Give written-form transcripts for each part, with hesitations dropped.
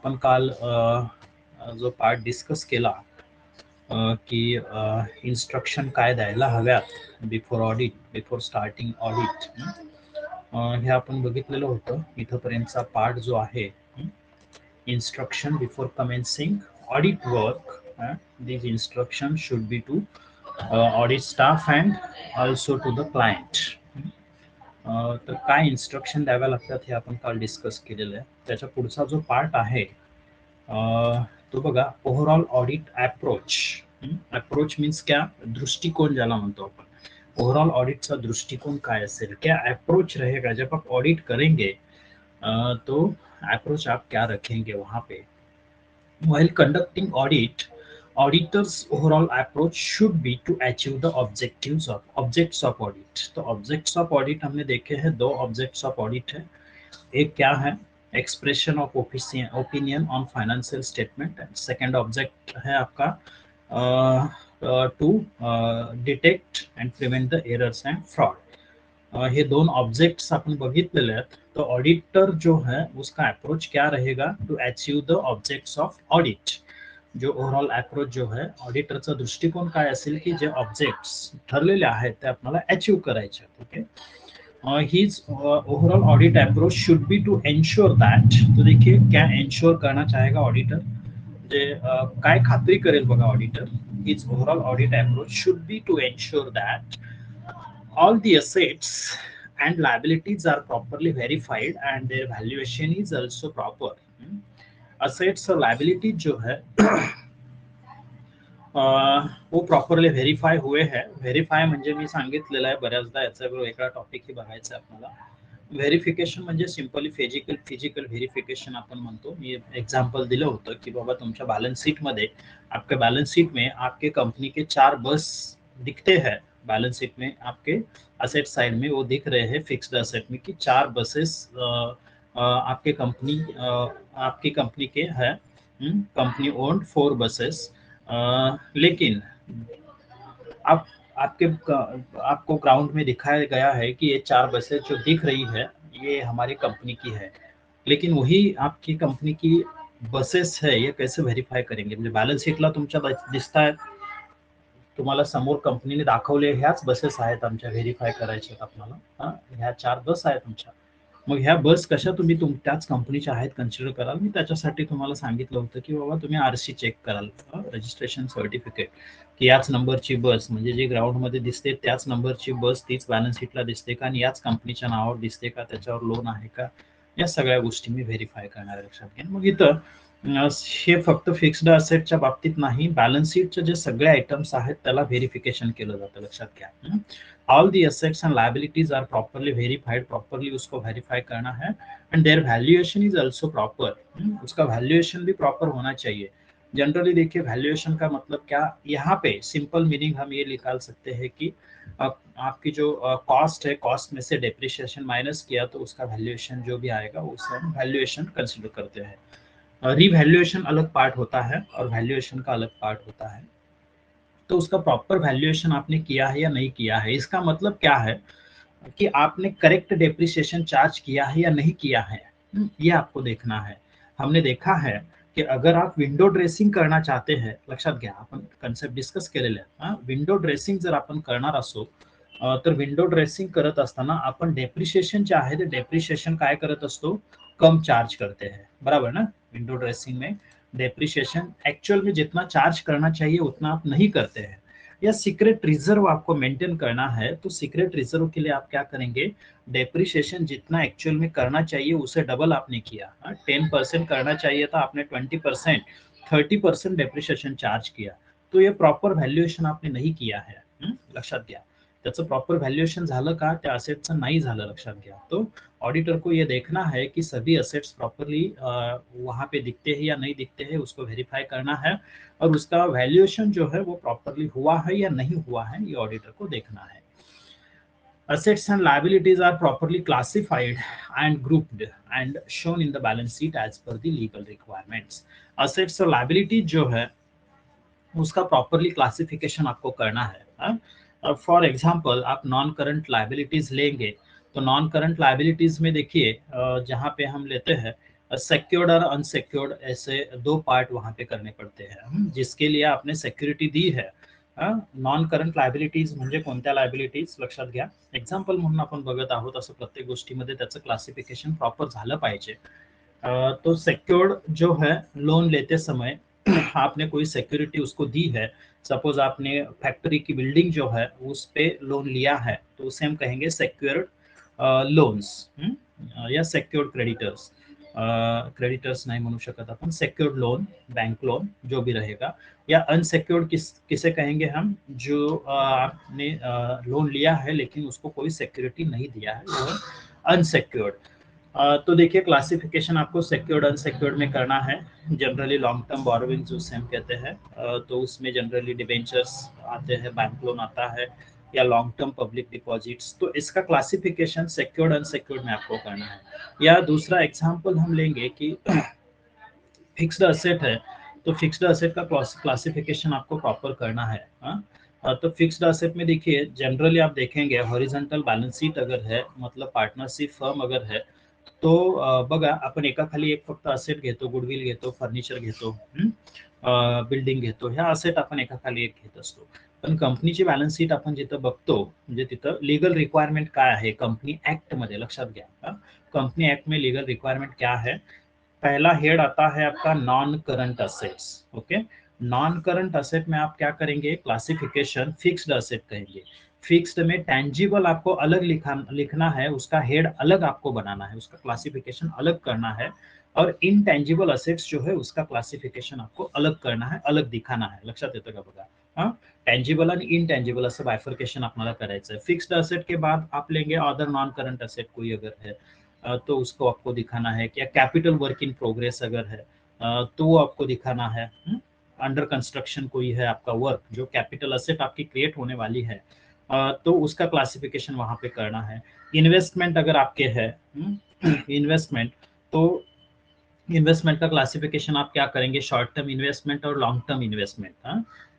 आपण काल जो पार्ट डिस्कस केला की इन्स्ट्रक्शन काय द्यायला हव्यात बिफोर स्टार्टिंग ऑडिट, हे आपण बघितलेलं होतं. इथपर्यंतचा पार्ट जो आहे, instruction before commencing audit work. These instructions should be to audit staff and also to the client. तर काय इन्स्ट्रक्शन द्याव्या लागतात हे आपण काल डिस्कस केलेलं आहे. त्याच्या पुढचा जो पार्ट आहे तो बघा, overall audit approach. Approach means क्या, दृष्टिकोन ज्याला म्हणतो आपण. ओव्हरऑल ऑडिटचा दृष्टिकोन काय असेल, क्या अप्रोच रहेगा जब आप ऑडिट करेंगे, तो अप्रोच आप क्या रखेंगे वहां पे. While conducting audit, auditors overall approach should be to achieve the objects of audit. तो objects of audit हमने देखे हैं, दो objects of audit है. एक क्या है, expression of opinion on financial statement, and second object है आपका to detect and prevent the errors and fraud. हे दोन ऑब्जेक्ट्स आपण बघितलेले आहेत. तो ऑडिटर जो है उसका अप्रोच क्या रहेगा, to achieve the objects of audit. जो ओव्हरऑल अप्रोच जो है, ऑडिटरचा दृष्टिकोन काय असेल की जे ऑब्जेक्ट्स ठरलेले आहेत ते आपल्याला अचीव करायचे आहेत. Okay, his overall audit approach should be to ensure that. तो देखिए क्या एंश्योर करना चाहेगा ऑडिटर, जे काय खात्री करेल बघा auditor. His overall audit approach should be to ensure that all the assets and liabilities are properly verified and their valuation is also proper. Assets और liabilities जो है वो प्रॉपरली व्हेरीफाय हुए हैं. व्हेरीफाय म्हणजे मी सांगितलेलं आहे बऱ्याचदा, याचा वेगळा टॉपिक ही बघायचा आहे आपल्याला. व्हेरिफिकेशन म्हणजे सिंपली फिजिकल व्हेरिफिकेशन आपण म्हणतो. मी एग्जांपल दिलं होतं की बाबा तुमच्या बैलेंस शीट मध्ये, आपके बैलेंस शीट में आपके कंपनी के 4 बस दिखते हैं. बैलेंस शीट में आपके असेट साइड में वो दिख रहे हैं फिक्स्ड असेट में कि 4 बसेस आपके आपकी कंपनी के है. कंपनी ओन्ड 4 बसेस, लेकिन अब आपको ग्राउंड में दिखाया गया है कि ये 4 बसेस जो दिख रही है ये हमारी कंपनी की है, लेकिन वही आपकी कंपनी की बसेस है, ये कैसे व्हेरीफाय करेंगे. म्हणजे बॅलन्स शीटला तुमच्या दिसत आहेत, तुम्हाला समोर कंपनीने दाखवले ह्याच बसेस आहेत आमच्या, व्हेरीफाय करायचे आहेत आपल्याला. ह्या 4 बस आहेत तुमच्या. मग ह्या बस कशा तुम्ही त्याच कंपनीच्या आहेत कन्सिडर कराल. मी त्याच्यासाठी तुम्हाला सांगितलं होतं की बाबा तुम्ही आरसी चेक कराल, रजिस्ट्रेशन सर्टिफिकेट, की याच नंबरची बस, म्हणजे जी ग्राउंड मध्ये दिसते त्याच नंबरची बस तीच बॅलन्स शीटला दिसते का, आणि याच कंपनीच्या नावावर दिसते का, त्याच्यावर लोन आहे का, या सगळ्या गोष्टी मी व्हेरीफाय करणार लक्षात घ्या. मग इथं हे फक्त फिक्स्ड असेटच्या बाबतीत नाही, बॅलन्स शीटचे जे सगळे आयटम्स आहेत त्याला व्हेरिफिकेशन केलं जातं, लक्षात घ्या. All the assets and liabilities are properly verified, properly उसको वेरीफाई करना है, and their valuation is also proper. उसका वैल्यूएशन भी प्रॉपर होना चाहिए. जनरली देखिए वैल्यूएशन का मतलब क्या, यहाँ पे सिंपल मीनिंग हम ये निकाल सकते हैं कि आपकी जो कॉस्ट है, कॉस्ट में से डेप्रिसिएशन माइनस किया तो उसका वैल्यूएशन जो भी आएगा उसे हम वैल्यूएशन कंसिडर करते हैं. रिवैल्यूएशन अलग पार्ट होता है और वैल्यूएशन का अलग पार्ट होता है. तो उसका प्रॉपर वैल्यूएशन आपने किया है या नहीं किया है, इसका मतलब क्या है कि आपने करेक्ट डेप्रिसिएशन चार्ज किया है या नहीं किया है, ये आपको देखना है. हमने देखा है की अगर आप विंडो ड्रेसिंग करना चाहते हैं, लक्षात घ्या आपण कन्सेप्ट डिस्कस केलेले आहे. विंडो ड्रेसिंग जर आपण करणार असो तर विंडो ड्रेसिंग करत असताना आपण डेप्रिसिएशन जे आहे ते डेप्रिसिएशन काय करत असतो, कम चार्ज करते हैं, बराबर ना. विंडो ड्रेसिंग में डेप्रिसिएशन एक्चुअल में जितना चार्ज करना चाहिए उतना आप नहीं करते हैं. या सीक्रेट रिजर्व आपको मेंटेन करना है, तो सीक्रेट रिजर्व के लिए आप क्या करेंगे, डेप्रिसिएशन जितना एक्चुअल में करना चाहिए उसे डबल आपने किया. 10% करना चाहिए था, आपने 20%, 30% डेप्रिसिएशन चार्ज किया, तो ये प्रॉपर वैल्यूएशन आपने नहीं किया है. लक्षात घ्या. त्याचं प्रॉपर वैल्यूएशन झालं का, त्या असेटचं नाही झालं, लक्षात घ्या. तो ऑडिटर को ये देखना है कि सभी असेट्स प्रॉपरली वहां पे दिखते हैं या नहीं दिखते हैं, उसको वेरीफाई करना है, और उसका वैल्यूएशन जो है वो प्रॉपरली हुआ है या नहीं हुआ है, ये ऑडिटर को देखना है. Assets and liabilities are properly classified and grouped and shown in the balance sheet as per the legal requirements. Assets और liabilities जो है उसका प्रॉपरली क्लासिफिकेशन आपको करना है. फॉर एग्जाम्पल आप नॉन करंट लाइबिलिटीज लेंगे, तो नॉन करंट लाइबिलिटीज में देखिए जहाँ पे हम लेते हैं सिक्योर्ड और अनसिक्योर्ड ऐसे दो पार्ट वहां पे करने पडते हैं, जिसके लिए आपने सिक्युरिटी दी है. नॉन करंट लायबिलिटीज म्हणजे कोणत्या लायबिलिटीज लक्षात घ्या. एक्झाम्पल म्हणून आपण बघत आहोत, असं प्रत्येक गोष्टीमध्ये त्याचं क्लासिफिकेशन प्रॉपर झालं पाहिजे. तो सिक्योर्ड जो है लोन लेते समय आपने कोई सिक्योरिटी उसको दी है, सपोज आपने फैक्ट्री की बिल्डिंग जो है उस पे लोन लिया है, तो उसे हम कहेंगे सिक्योर्ड लोन्स या सिक्योर्ड क्रेडिटर्स. क्रेडिटर्स नहीं म्हणू शकत अपन, सिक्योर्ड लोन, बैंक लोन जो भी रहेगा. या अनसिक्योर्ड किसे कहेंगे हम, जो आपने लोन लिया है लेकिन उसको कोई सिक्योरिटी नहीं दिया है, वो अनसिक्योर्ड. तो देखिए क्लासिफिकेशन आपको सिक्योर्ड अनसिक्योर्ड में करना है. जनरली लॉन्ग टर्म बोरोविंग जो हम कहते हैं, तो उसमें जनरली डिबेंचर्स आते हैं, बैंक लोन आता है, या लॉन्ग टर्म पब्लिक डिपॉजिट्स. तो इसका क्लासिफिकेशन सिक्योर्ड अनसिक्योर्ड में आपको करना है. या दूसरा एग्जांपल हम लेंगे कि फिक्स्ड असेट है, तो फिक्स्ड असेट का क्लासिफिकेशन आपको प्रॉपर करना है. तो फिक्स्ड असेट में देखिए जनरली आप देखेंगे हॉरिझॉन्टल बैलेंस शीट अगर है, मतलब पार्टनरशिप फर्म अगर है, तो बघा आपण एकाखाली एक फक्त असेट घेतो, गुडविल घेतो, फर्निचर घेतो, बिल्डिंग घेतो, ह्या असेट आपण एकाखाली एक घेत असतो. पण कंपनीची बॅलन्स शीट आपण जिथं बघतो, म्हणजे तिथं लीगल रिक्वायरमेंट काय आहे कंपनी ऍक्ट मध्ये, लक्षात घ्या. कंपनी एक्ट में लीगल रिक्वायरमेंट क्या है. पहला हेड आता है आपका non current assets. Okay, non current asset में आप क्या करेंगे, क्लासिफिकेशन फिक्स्ड असेट कहेंगे. फिक्स्ड में टेंजिबल आपको अलग लिखना है, उसका हेड अलग आपको बनाना है, उसका क्लासिफिकेशन अलग करना है. और इनटेंजिबल असेट्स जो है उसका क्लासिफिकेशन आपको अलग करना है, अलग दिखाना है. लक्षात येतं का बघा. हाँ, टेंजिबल आणि इनटेंजिबल असं बायफर्केशन आपल्याला करायचं है. फिक्स्ड असेट के बाद आप लेंगे अदर नॉन करंट असेट कोई अगर है, तो उसको आपको दिखाना है. क्या कैपिटल वर्क इन प्रोग्रेस अगर है, तो वो आपको दिखाना है. अंडर कंस्ट्रक्शन कोई है आपका वर्क, जो कैपिटल असेट आपकी क्रिएट होने वाली है, तो उसका क्लासिफिकेशन वहां पे करना है. इन्वेस्टमेंट अगर आपके है, इन्वेस्टमेंट, तो इन्वेस्टमेंट का क्लासिफिकेशन आप क्या करेंगे, शॉर्ट टर्म इन्वेस्टमेंट और long term investment.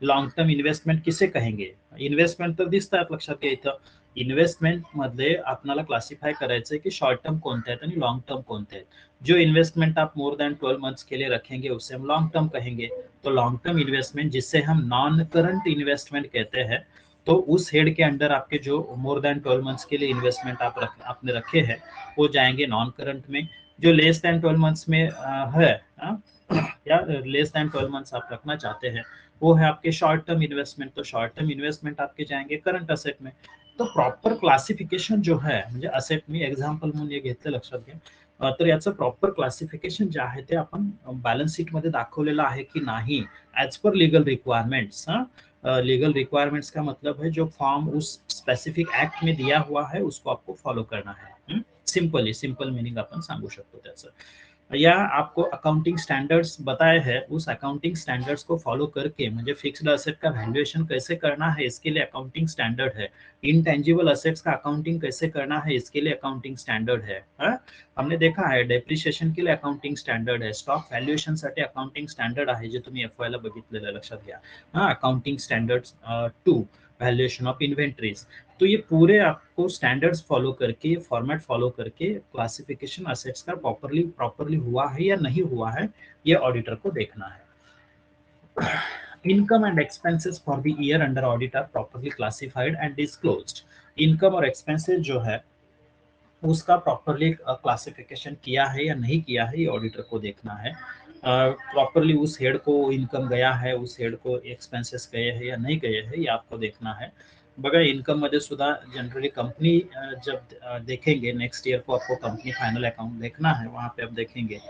Long term investment किसे कहेंगे, इन्वेस्टमेंट तर दिसतात लक्षात घ्या इथं. इन्व्हेस्टमेंट मध्ये आपल्याला क्लासिफाय करायचं है कि शॉर्ट टर्म कोणते आहेत आणि लॉन्ग टर्म कोणते आहेत. जो इन्वेस्टमेंट आप मोर देन 12 मंथ्स के लिए रखेंगे उसे हम लॉन्ग टर्म कहेंगे. तो लॉन्ग टर्म इन्वेस्टमेंट जिससे हम नॉन करंट इन्वेस्टमेंट कहते हैं, तो उस हेड के अंडर आपके जो मोर देन 12 मंथ्स के लिए इन्वेस्टमेंट आपने रखे हैं वो जाएंगे नॉन करंट में. जो लेस देन 12 मंथ्स में है, या लेस देन 12 मंथ्स आप रखना चाहते हैं, वो है आपके शॉर्ट टर्म इन्वेस्टमेंट. तो शॉर्ट टर्म इन्वेस्टमेंट आपके जाएंगे करंट असेट में. तो प्रॉपर क्लासिफिकेशन जो है, म्हणजे असेट मी एक्झाम्पल म्हणून हे घेतलं लक्षात घ्या. तर याचं प्रॉपर क्लासिफिकेशन जे आहे ते आपण बॅलन्स शीट मध्ये दाखवलेलं आहे की नाही, as per legal requirements. Legal requirements का मतलब है जो फॉर्म उस स्पेसिफिक एक्ट में दिया हुआ है उसको आपको फॉलो करना है. सिंपली, सिंपल मीनिंग आपण सांगू शकतो त्याचं. या आपको अकाउंटिंग स्टैंडर्ड्स बताए हैं, उस अकाउंटिंग स्टैंडर्ड्स को फॉलो करके मुझे फिक्स्ड असेट का वैल्यूएशन कैसे करना है इसके लिए अकाउंटिंग स्टैंडर्ड है. इनटेंजिबल असेट्स का अकाउंटिंग कैसे करना है इसके लिए अकाउंटिंग स्टैंडर्ड है. हमने देखा है डेप्रिशिएशन के लिए अकाउंटिंग स्टैंडर्ड है, स्टॉक व्हॅल्युएशन साठी अकाउंटिंग स्टैंडर्ड आहे, जे तुम्ही एफवाय ला बघितलेलं लक्षात घ्या. Accounting standards 2, valuation of inventories. तो ये पूरे आपको स्टैंडर्ड्स फॉलो करके, फॉर्मेट फॉलो करके क्लासिफिकेशन असेट्स का प्रॉपरली प्रॉपरली हुआ है या नहीं हुआ है, ये ऑडिटर को देखना है. Income and expenses for the year under audit are properly classified and disclosed. Income और एक्सपेंसेस जो है उसका प्रॉपरली क्लासिफिकेशन किया है या नहीं किया है, ये ऑडिटर को देखना है. प्रॉपरली उस हेड को इनकम गया है, उस हेड को एक्सपेंसेस गए हैं या नहीं गए हैं, ये आपको देखना है. बघा इनकम मध्ये सुद्धा जनरली कंपनी जब देखेंगे नेक्स्ट ईयर को, आपको कंपनी फाइनल अकाउंट देखना है, वहां पे आप देखेंगे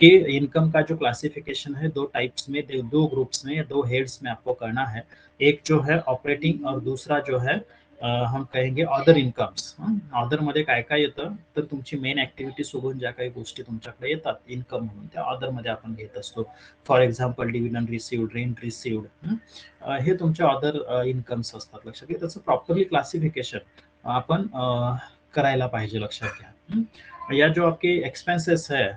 कि इनकम का जो क्लासिफिकेशन है दो टाइप्स में, दो ग्रुप्स में या दो हेड्स में आपको करना है. एक जो है ऑपरेटिंग और दूसरा जो है हम कहेंगे अदर इन्कम्स. अदर मध्ये काय काय येतं, तर तुमची मेन ऍक्टिव्हिटी सोडून ज्या काही गोष्टी तुमच्याकडे येतात इन्कम म्हणून, त्या अदर मध्ये आपण घेत असतो. For example dividend received, rent received, हे तुमचे अदर इन्कम्स असतात. लक्षात घ्या, त्याचं प्रॉपरली क्लासिफिकेशन आपण करायला पाहिजे, लक्षात घ्या. या जो आपके एक्सपेंसेस है,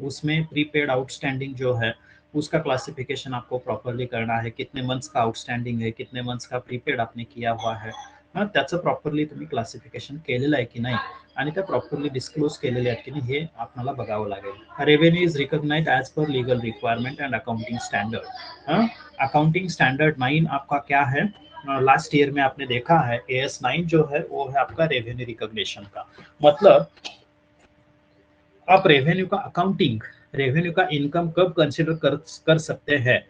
उसमें प्रीपेड आउटस्टैंडिंग जो है उसका क्लासिफिकेशन आपको प्रॉपरली करना है. कितने मंथ्स का आउटस्टैंडिंग है, कितने मंथ्स का प्रीपेड आपने किया हुआ है, त्याचं प्रॉपरली तुम्ही क्लासिफिकेशन केलेलं आहे की नाही आणि त्या प्रॉपरली डिस्क्लोज केलेले आहेत की नाही हे आपल्याला बघावं लागेल. Revenue is recognised as per legal requirement and accounting standard. Accounting standard 9 आपका क्या है? लास्ट ईयर में आपने देखा है AS9 जो है वो है आपका रेवेन्यू रिकॉग्निशन का। मतलब आप रेवेन्यू का अकाउंटिंग, रेवेन्यू का इनकम कब कंसिडर कर सकते हैं,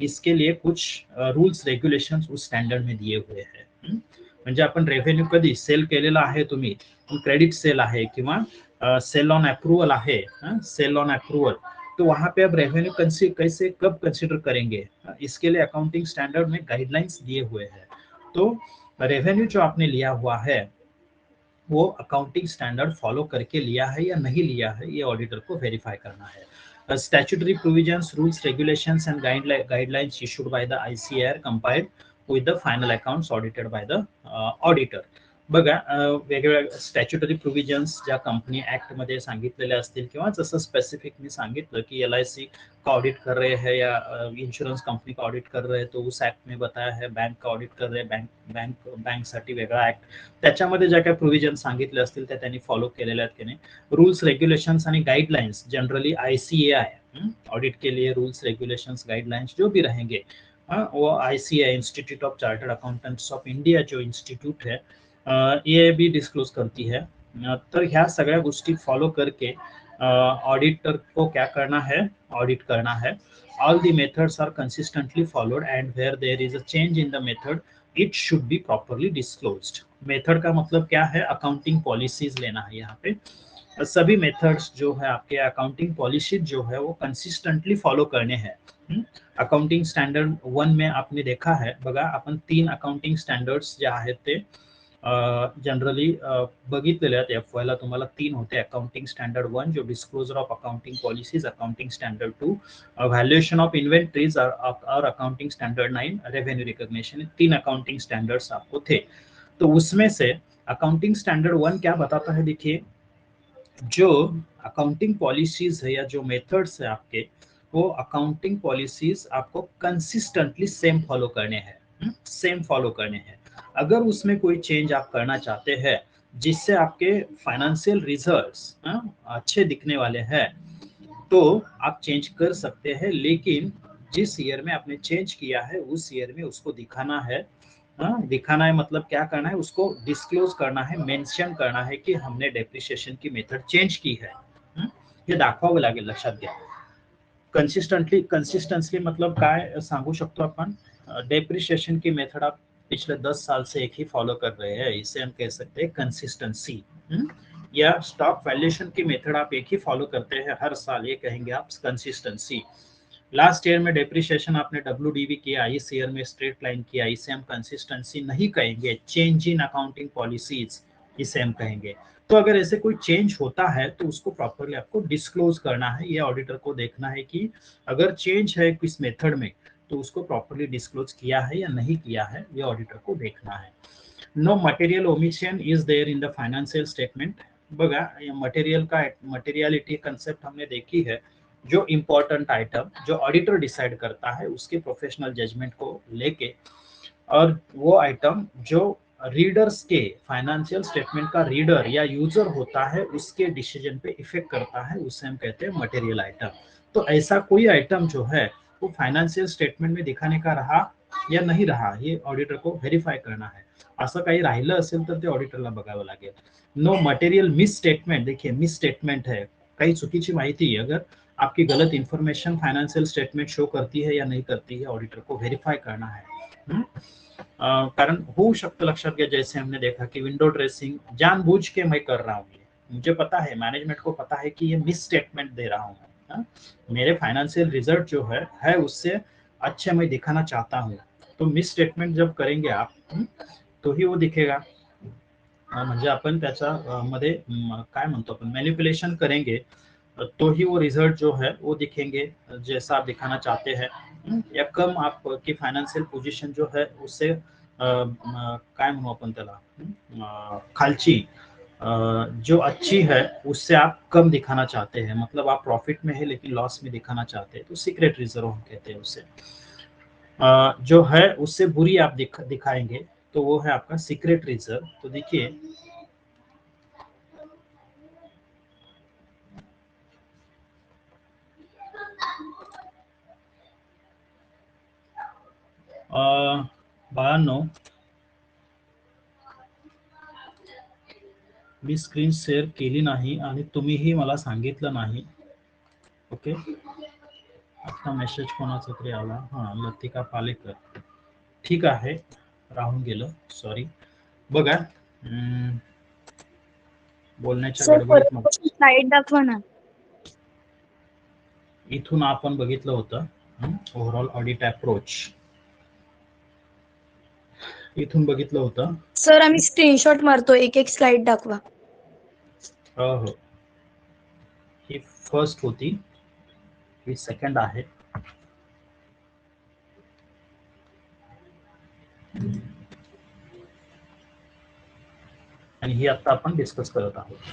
इसके लिए कुछ रूल्स रेग्युलेशन्स उस स्टँडर्ड में दिए हुए हैं। म्हणजे आपण रेव्हेन्यू कधी सेल केलेला आहे तुम्ही, क्रेडिट सेल आहे किंवा सेल ऑन अप्रूवल है, सेल ऑन अप्रूवल, तो वहां पे अब रेवेन्यू कैसे कब कंसिडर करेंगे, इसके लिए अकाउंटिंग स्टैंडर्ड में गाइडलाइंस दिए हुए हैं। तो रेवेन्यू जो आपने लिया हुआ है वो अकाउंटिंग स्टैंडर्ड फॉलो करके लिया है या नहीं लिया है, ये ऑडिटर को वेरीफाई करना है। Statutory provisions, rules, regulations and guidelines issued by the ICAR compiled with the final accounts audited by the auditor. बघा वेगवेगळ्या स्टॅच्युटरी प्रोव्हिजन्स ज्या कंपनी ऍक्ट मध्ये सांगितलेले असतील किंवा जसं स्पेसिफिक मी सांगितलं की LIC का ऑडिट कर रहे हैं या इंश्योरेंस कंपनी का ऑडिट कर रहे हैं तो उस ऍक्ट में बताया है, बैंक का ऑडिट कर रहे हैं बैंक साठी वेगळा ऍक्ट, त्याच्यामध्ये ज्या काही प्रोव्हिजन सांगितले असतील त्या त्यांनी फॉलो केलेल्या आहेत की नाही। रूल्स रेग्युलेशंस आणि गाइडलाइंस जनरली ICAI ऑडिट के लिए रूल्स रेगुलेशंस गाइडलाइंस जो भी रहेंगे, वो ICAI institute of chartered accountants of India जो इंस्टीट्यूट है ये भी डिस्क्लोज करती है। तर ह्या सगळ्या गोष्टी फॉलो करके ऑडिटर को क्या करना है, ऑडिट करना है। All the methods are consistently followed and where there is a change in the method it should be properly disclosed. Method का मतलब क्या है, अकाउंटिंग पॉलिसीज लेना है यहाँ पे। सभी मेथड्स जो है आपके अकाउंटिंग पॉलिसी जो है वो कंसिस्टेंटली फॉलो करने हैं। अकाउंटिंग स्टँडर्ड 1 में आपने देखा है, बघा आपण 3 अकाउंटिंग स्टँडर्ड्स जे आहेत ते जनरली बघितलेले आहेत। FY ला तुम्हाला 3 होते, अकाउंटिंग स्टँडर्ड 1 जो disclosure of accounting policies, accounting standard 2 valuation of inventories और accounting standard 9 revenue recognition. 3 accounting standards आपको थे। तो उसमें से अकाउंटिंग स्टैंडर्ड 1 क्या बताता है, देखिए जो अकाउंटिंग पॉलिसीज है या जो मेथड्स है आपके, वो अकाउंटिंग पॉलिसीज आपको कंसिस्टेंटली सेम फॉलो करने हैं, सेम फॉलो करने हैं। अगर उसमें कोई चेंज आप करना चाहते हैं जिससे आपके फाइनेंशियल रिजल्ट्स अच्छे दिखने वाले हैं तो आप चेंज कर सकते हैं, लेकिन जिस ईयर में आपने चेंज किया है उस ईयर में उसको दिखाना है। दिखाना है मतलब क्या करना है, उसको डिस्क्लोज करना है, मेंशन करना है कि हमने डेप्रिसिएशन की मेथड चेंज की है। हे दाखवावं लागेल, लक्षात घ्या। कंसिस्टेंटली मतलब काय सांगू शकतो आपण, डेप्रिसिएशन की मेथड आप पिछले 10 साल से एक ही फॉलो कर रहे हैं, इसे हम कह सकते हैं कंसिस्टेंसी। या स्टॉक वैल्यूएशन की मेथड आप एक ही फॉलो करते हैं हर साल, ये कहेंगे आप कंसिस्टेंसी। लास्ट ईयर में डेप्रिसिएशन आपने WDV किया, इस ईयर में स्ट्रेट लाइन किया, इसे हम कंसिस्टेंसी नहीं कहेंगे, चेंज इन अकाउंटिंग पॉलिसीज इसे हम कहेंगे। तो अगर ऐसे कोई चेंज होता है तो उसको प्रॉपरली आपको डिस्क्लोज करना है, ये ऑडिटर को देखना है कि अगर चेंज है किस मेथड में तो उसको प्रॉपरली डिस्क्लोज किया है या नहीं किया है, ये ऑडिटर को देखना है। No material omission is there in the financial statement. बघा मटेरियल का मटेरियलिटी कंसेप्ट हमने देखी है, जो इम्पोर्टेंट आइटम जो ऑडिटर डिसाइड करता है उसके प्रोफेशनल जजमेंट को लेके, और वो आइटम जो रीडर्स के फाइनेंशियल स्टेटमेंट का रीडर या यूजर होता है उसके डिसीजन पे इफेक्ट करता है, उसे हम कहते हैं मटेरियल आइटम। तो ऐसा कोई आइटम जो है वो फाइनेंशियल स्टेटमेंट में दिखाने का रहा या नहीं रहा, ये ऑडिटर को व्हेरीफाई करना है। असं काही राहिलं असेल तर ते ऑडिटरला बघावं लागेल। नो मटेरियल मिस स्टेटमेंट, देखिए मिस स्टेटमेंट है, काही चुकीची माहिती अगर आपकी गलत इंफॉर्मेशन फाइनेंशियल स्टेटमेंट शो करती है या नहीं करती है, ऑडिटर को वेरीफाई करना है। कारण होऊ शकतं, लक्षात घ्या, जैसे हमने देखा कि विंडो ड्रेसिंग जानबूझ के मैं कर रहा हूँ, मुझे पता है, मैनेजमेंट को पता है कि ये मिस स्टेटमेंट दे रहा हूँ, मेरे फाइनेंशियल रिजल्ट जो है उससे अच्छे मैं दिखाना चाहता हूँ। तो मिस स्टेटमेंट जब करेंगे आप तो ही वो दिखेगा, म्हणजे आपण त्याच्या मध्ये काय म्हणतो आपण मैनिपुलेशन करेंगे तो ही वो रिजल्ट जो है वो दिखेंगे जैसा आप दिखाना चाहते हैं। या कम आपकी फाइनेंशियल पोजीशन जो है उससे काय म्हणू आपण त्याला खालची जो अच्छी है उससे आप कम दिखाना चाहते हैं, मतलब आप प्रॉफिट में है लेकिन लॉस में दिखाना चाहते हैं, तो सीक्रेट रिजर्व हम कहते हैं उसे। जो है उससे बुरी आप दिखाएंगे तो वो है आपका सीक्रेट रिजर्व। तो देखिए बाळांनो, मी स्क्रीन शेअर केली नाही आणि तुम्हीही मला सांगितलं नाही. ओके, आता मेसेज कोणाचा तरी आला. हा, लतिका पालेकर. ठीक आहे, राहून गेलं, सॉरी. बघा, बोलण्याच्या सर गडबडीत मग स्लाइड दाखवा ना. इथून आपण बघितलं होतं ओव्हरऑल ऑडिट अप्रोच. इथून बघितलं होतं. सर आम्ही स्क्रीनशॉट मारतो, एक एक स्लाइड दाखवा. हो, ही फर्स्ट होती, ही सेकंड आहे. आणि ही आता आपण डिस्कस करत आहोत.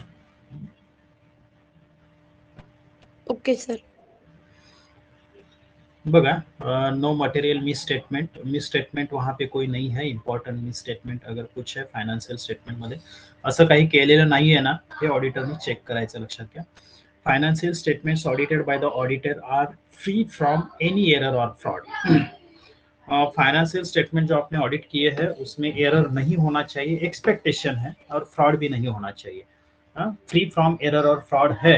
Okay sir. बघा, नो मटेरियल मिस स्टेटमेंट वहाँ पे कोई नहीं है. इम्पॉर्टंट मिस स्टेटमेंट अगर कुछ है फायनान्शियल स्टेटमेंट मध्ये असं काही केलेलं नाही आहे ना, हे ऑडिटरने चेक करायचं, लक्षात घ्या. Financial statements audited by the auditor are free from any error और फ्रॉड. फाइनेंशियल स्टेटमेंट जो आपने ऑडिट किए हैं उसमें एरर नहीं होना चाहिए, एक्सपेक्टेशन है, और फ्रॉड भी नहीं होना चाहिए. फ्री फ्रॉम एरर और फ्रॉड है,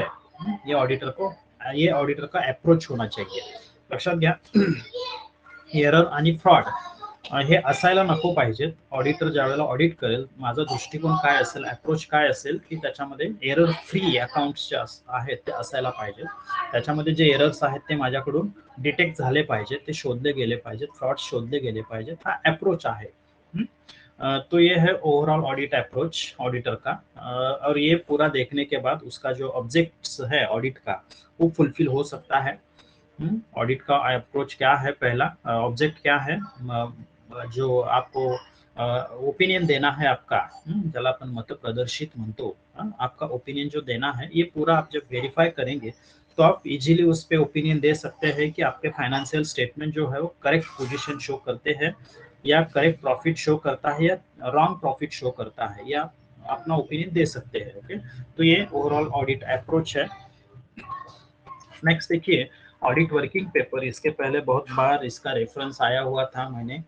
ये ऑडिटर का अप्रोच होना चाहिए. लक्षात घ्या, एरर आणि फ्रॉड हे असायला नको पाहिजेत. ऑडिटर ज्यावेळेला ऑडिट करेल, माझा दृष्टिकोन काय असेल, अप्रोच काय असेल, की त्याच्यामध्ये एरर फ्री अकाउंट्स जे आहेत ते असायला पाहिजेत. त्याच्यामध्ये जे एरर्स आहेत ते माझ्याकडून डिटेक्ट झाले पाहिजेत, ते शोधले गेले पाहिजेत, फ्रॉड शोधले गेले पाहिजेत. हा अप्रोच आहे. तो ये है ओवरऑल ऑडिट अप्रोच ऑडिटर का. और ये पूरा देखने के बाद उसका जो ऑब्जेक्ट्स है ऑडिट का, वो फुलफिल हो सकता है. ऑडिट का अप्रोच क्या है, पहला ऑब्जेक्ट क्या है, जो आपको ओपिनियन देना है आपका, ज्याला आपण मत प्रदर्शित म्हणतो, आपका ओपिनियन जो देना है, ये पूरा आप जब वेरीफाई करेंगे तो आप इजीली उस पे ओपिनियन दे सकते हैं कि आपके फाइनेंशियल स्टेटमेंट जो है वो करेक्ट पोजीशन शो करते हैं, या करेक्ट प्रॉफिट शो करता है, या रॉन्ग प्रॉफिट शो करता है, या अपना ओपिनियन दे सकते हैं. ओके, तो ये ओवरऑल ऑडिट अप्रोच है. नेक्स्ट देखिए, ऑडिट वर्किंग पेपर. इसके पहले बहुत बार इसका रेफरेंस आया हुआ था, मैंने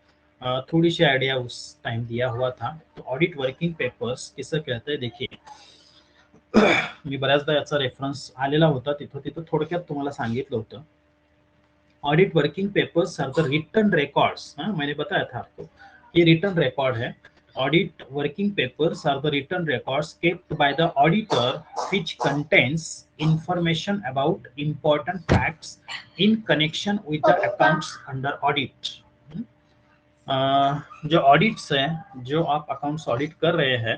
थोड़ी सी आइडिया उस टाइम दिया हुआ था. तो ऑडिट वर्किंग पेपर्स किसं कहते हैं, देखिए मी बऱ्याचदा याचा रेफरन्स आलेला होता, तिथं थोडक्यात तुम्हाला सांगितलं होतं. Audit working papers are the written records. मैंने बताया था आपको, ये रिटन रिकॉर्ड है. Audit working papers are the written records kept by the auditor which contains information about important facts in connection with the accounts under audit. जो audits हैं, जो आप अकाउंट्स ऑडिट कर रहे हैं,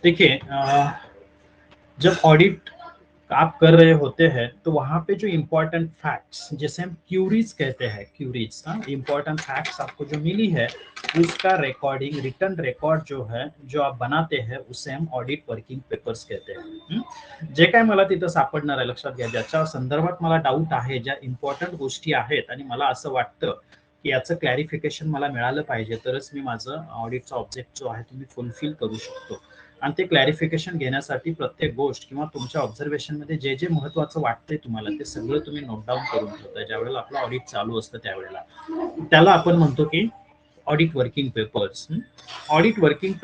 देखिए, जब ऑडिट आप कर रहे होते हैं तो वहां पे जो इम्पोर्टेंट फैक्ट्स, जैसे हम क्यूरीज कहते हैं, क्यूरीज, इम्पोर्टेंट फैक्ट्स आपको जो मिली है उसका रिकॉर्डिंग, रिटर्न रिकॉर्ड जो है, जो आप बनाते हैं, उसे हम ऑडिट वर्किंग पेपर्स कहते हैं. जे काय मला तिथं सापडणार आहे, लक्षात घ्या, ज्याच्या संदर्भात मला डाऊट आहे, ज्या इम्पॉर्टंट गोष्टी आहेत आणि मला असं वाटतं की याचं क्लॅरिफिकेशन मला मिळालं पाहिजे, तरच मी माझं ऑडिटचा ऑब्जेक्ट जो आहे तो मी फुलफिल करू शकतो. आणि ते क्लॅरिफिकेशन घेण्यासाठी प्रत्येक गोष्ट किंवा तुमच्या ऑब्झर्वेशन मध्ये जे जे महत्वाचं वाटतंय तुम्हाला, ते सगळं तुम्ही नोट डाऊन करून ठेवताय ज्यावेळेला आपलं ऑडिट चालू असतं त्यावेळेला. त्याला आपण म्हणतो की audit working papers. Audit working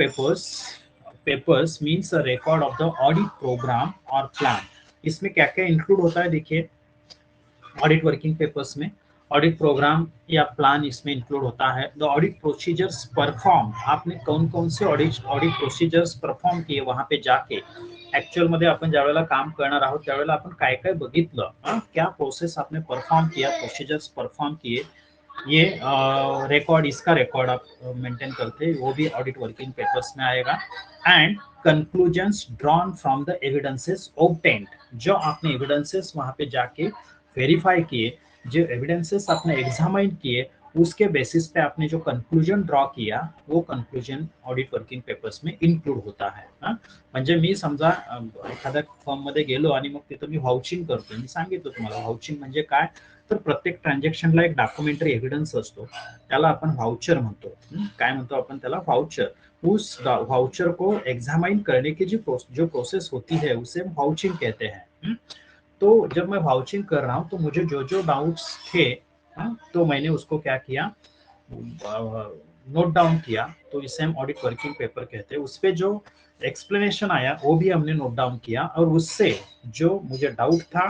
papers means a record of the audit programme और प्लान. इसमें क्या क्या इंक्लूड होता है, देखिए ऑडिट वर्किंग पेपर्स में ऑडिट प्रोग्राम या प्लान इसमें इंक्लूड होता है. द ऑडिट प्रोसीजर्स परफॉर्म, आपने कौन कौन से ऑडिट प्रोसीजर्स परफॉर्म किए वहां पे जाके, ऍक्च्युअल मध्ये आपण ज्यावेळेला काम करणार आहोत त्यावेळेला आपण काय काय बघितलं, क्या प्रोसेस आपने परफॉर्म किया, प्रोसीजर्स परफॉर्म किए, ये रिकॉर्ड, इसका रिकॉर्ड आप मेंटेन करते हैं, वो भी ऑडिट वर्किंग पेपर्स में आएगा. And conclusions drawn from the evidences obtained, जो आपने एविडेंसेस वहां पे जाके वेरीफाई किए, जो एविडेंसेस आपने एग्जामाइन किए, उसके बेसिस पे आपने जो कंक्लुजन ड्रॉ किया वो कंक्लुजन ऑडिट वर्किंग पेपर्स में इन्क्लूड होता है. म्हणजे मी समजा एखाद्या फर्म मध्ये गेलो आणि मग तिथं मी व्हाउचिंग करतो. मी सांगितलं तुम्हाला व्हाउचिंग म्हणजे काय, तर प्रत्येक ट्रान्झॅक्शनला एक डॉक्युमेंटरी एव्हिडन्स असतो, त्याला आपण व्हाउचर म्हणतो. काय म्हणतो आपण त्याला, व्हाउचर. उस वाउचर को एग्जामाइन करने की जो प्रोसेस होती है उसे वाउचिंग कहते हैं. तो जब मैं वाउचिंग कर रहा हूँ तो मुझे जो जो डाउट्स थे, तो मैंने उसको क्या किया, नोट डाउन किया. तो इसे हम ऑडिट वर्किंग पेपर कहते हैं. उस पे जो एक्सप्लेनेशन आया वो भी हमने नोट डाउन किया, और उससे जो मुझे डाउट था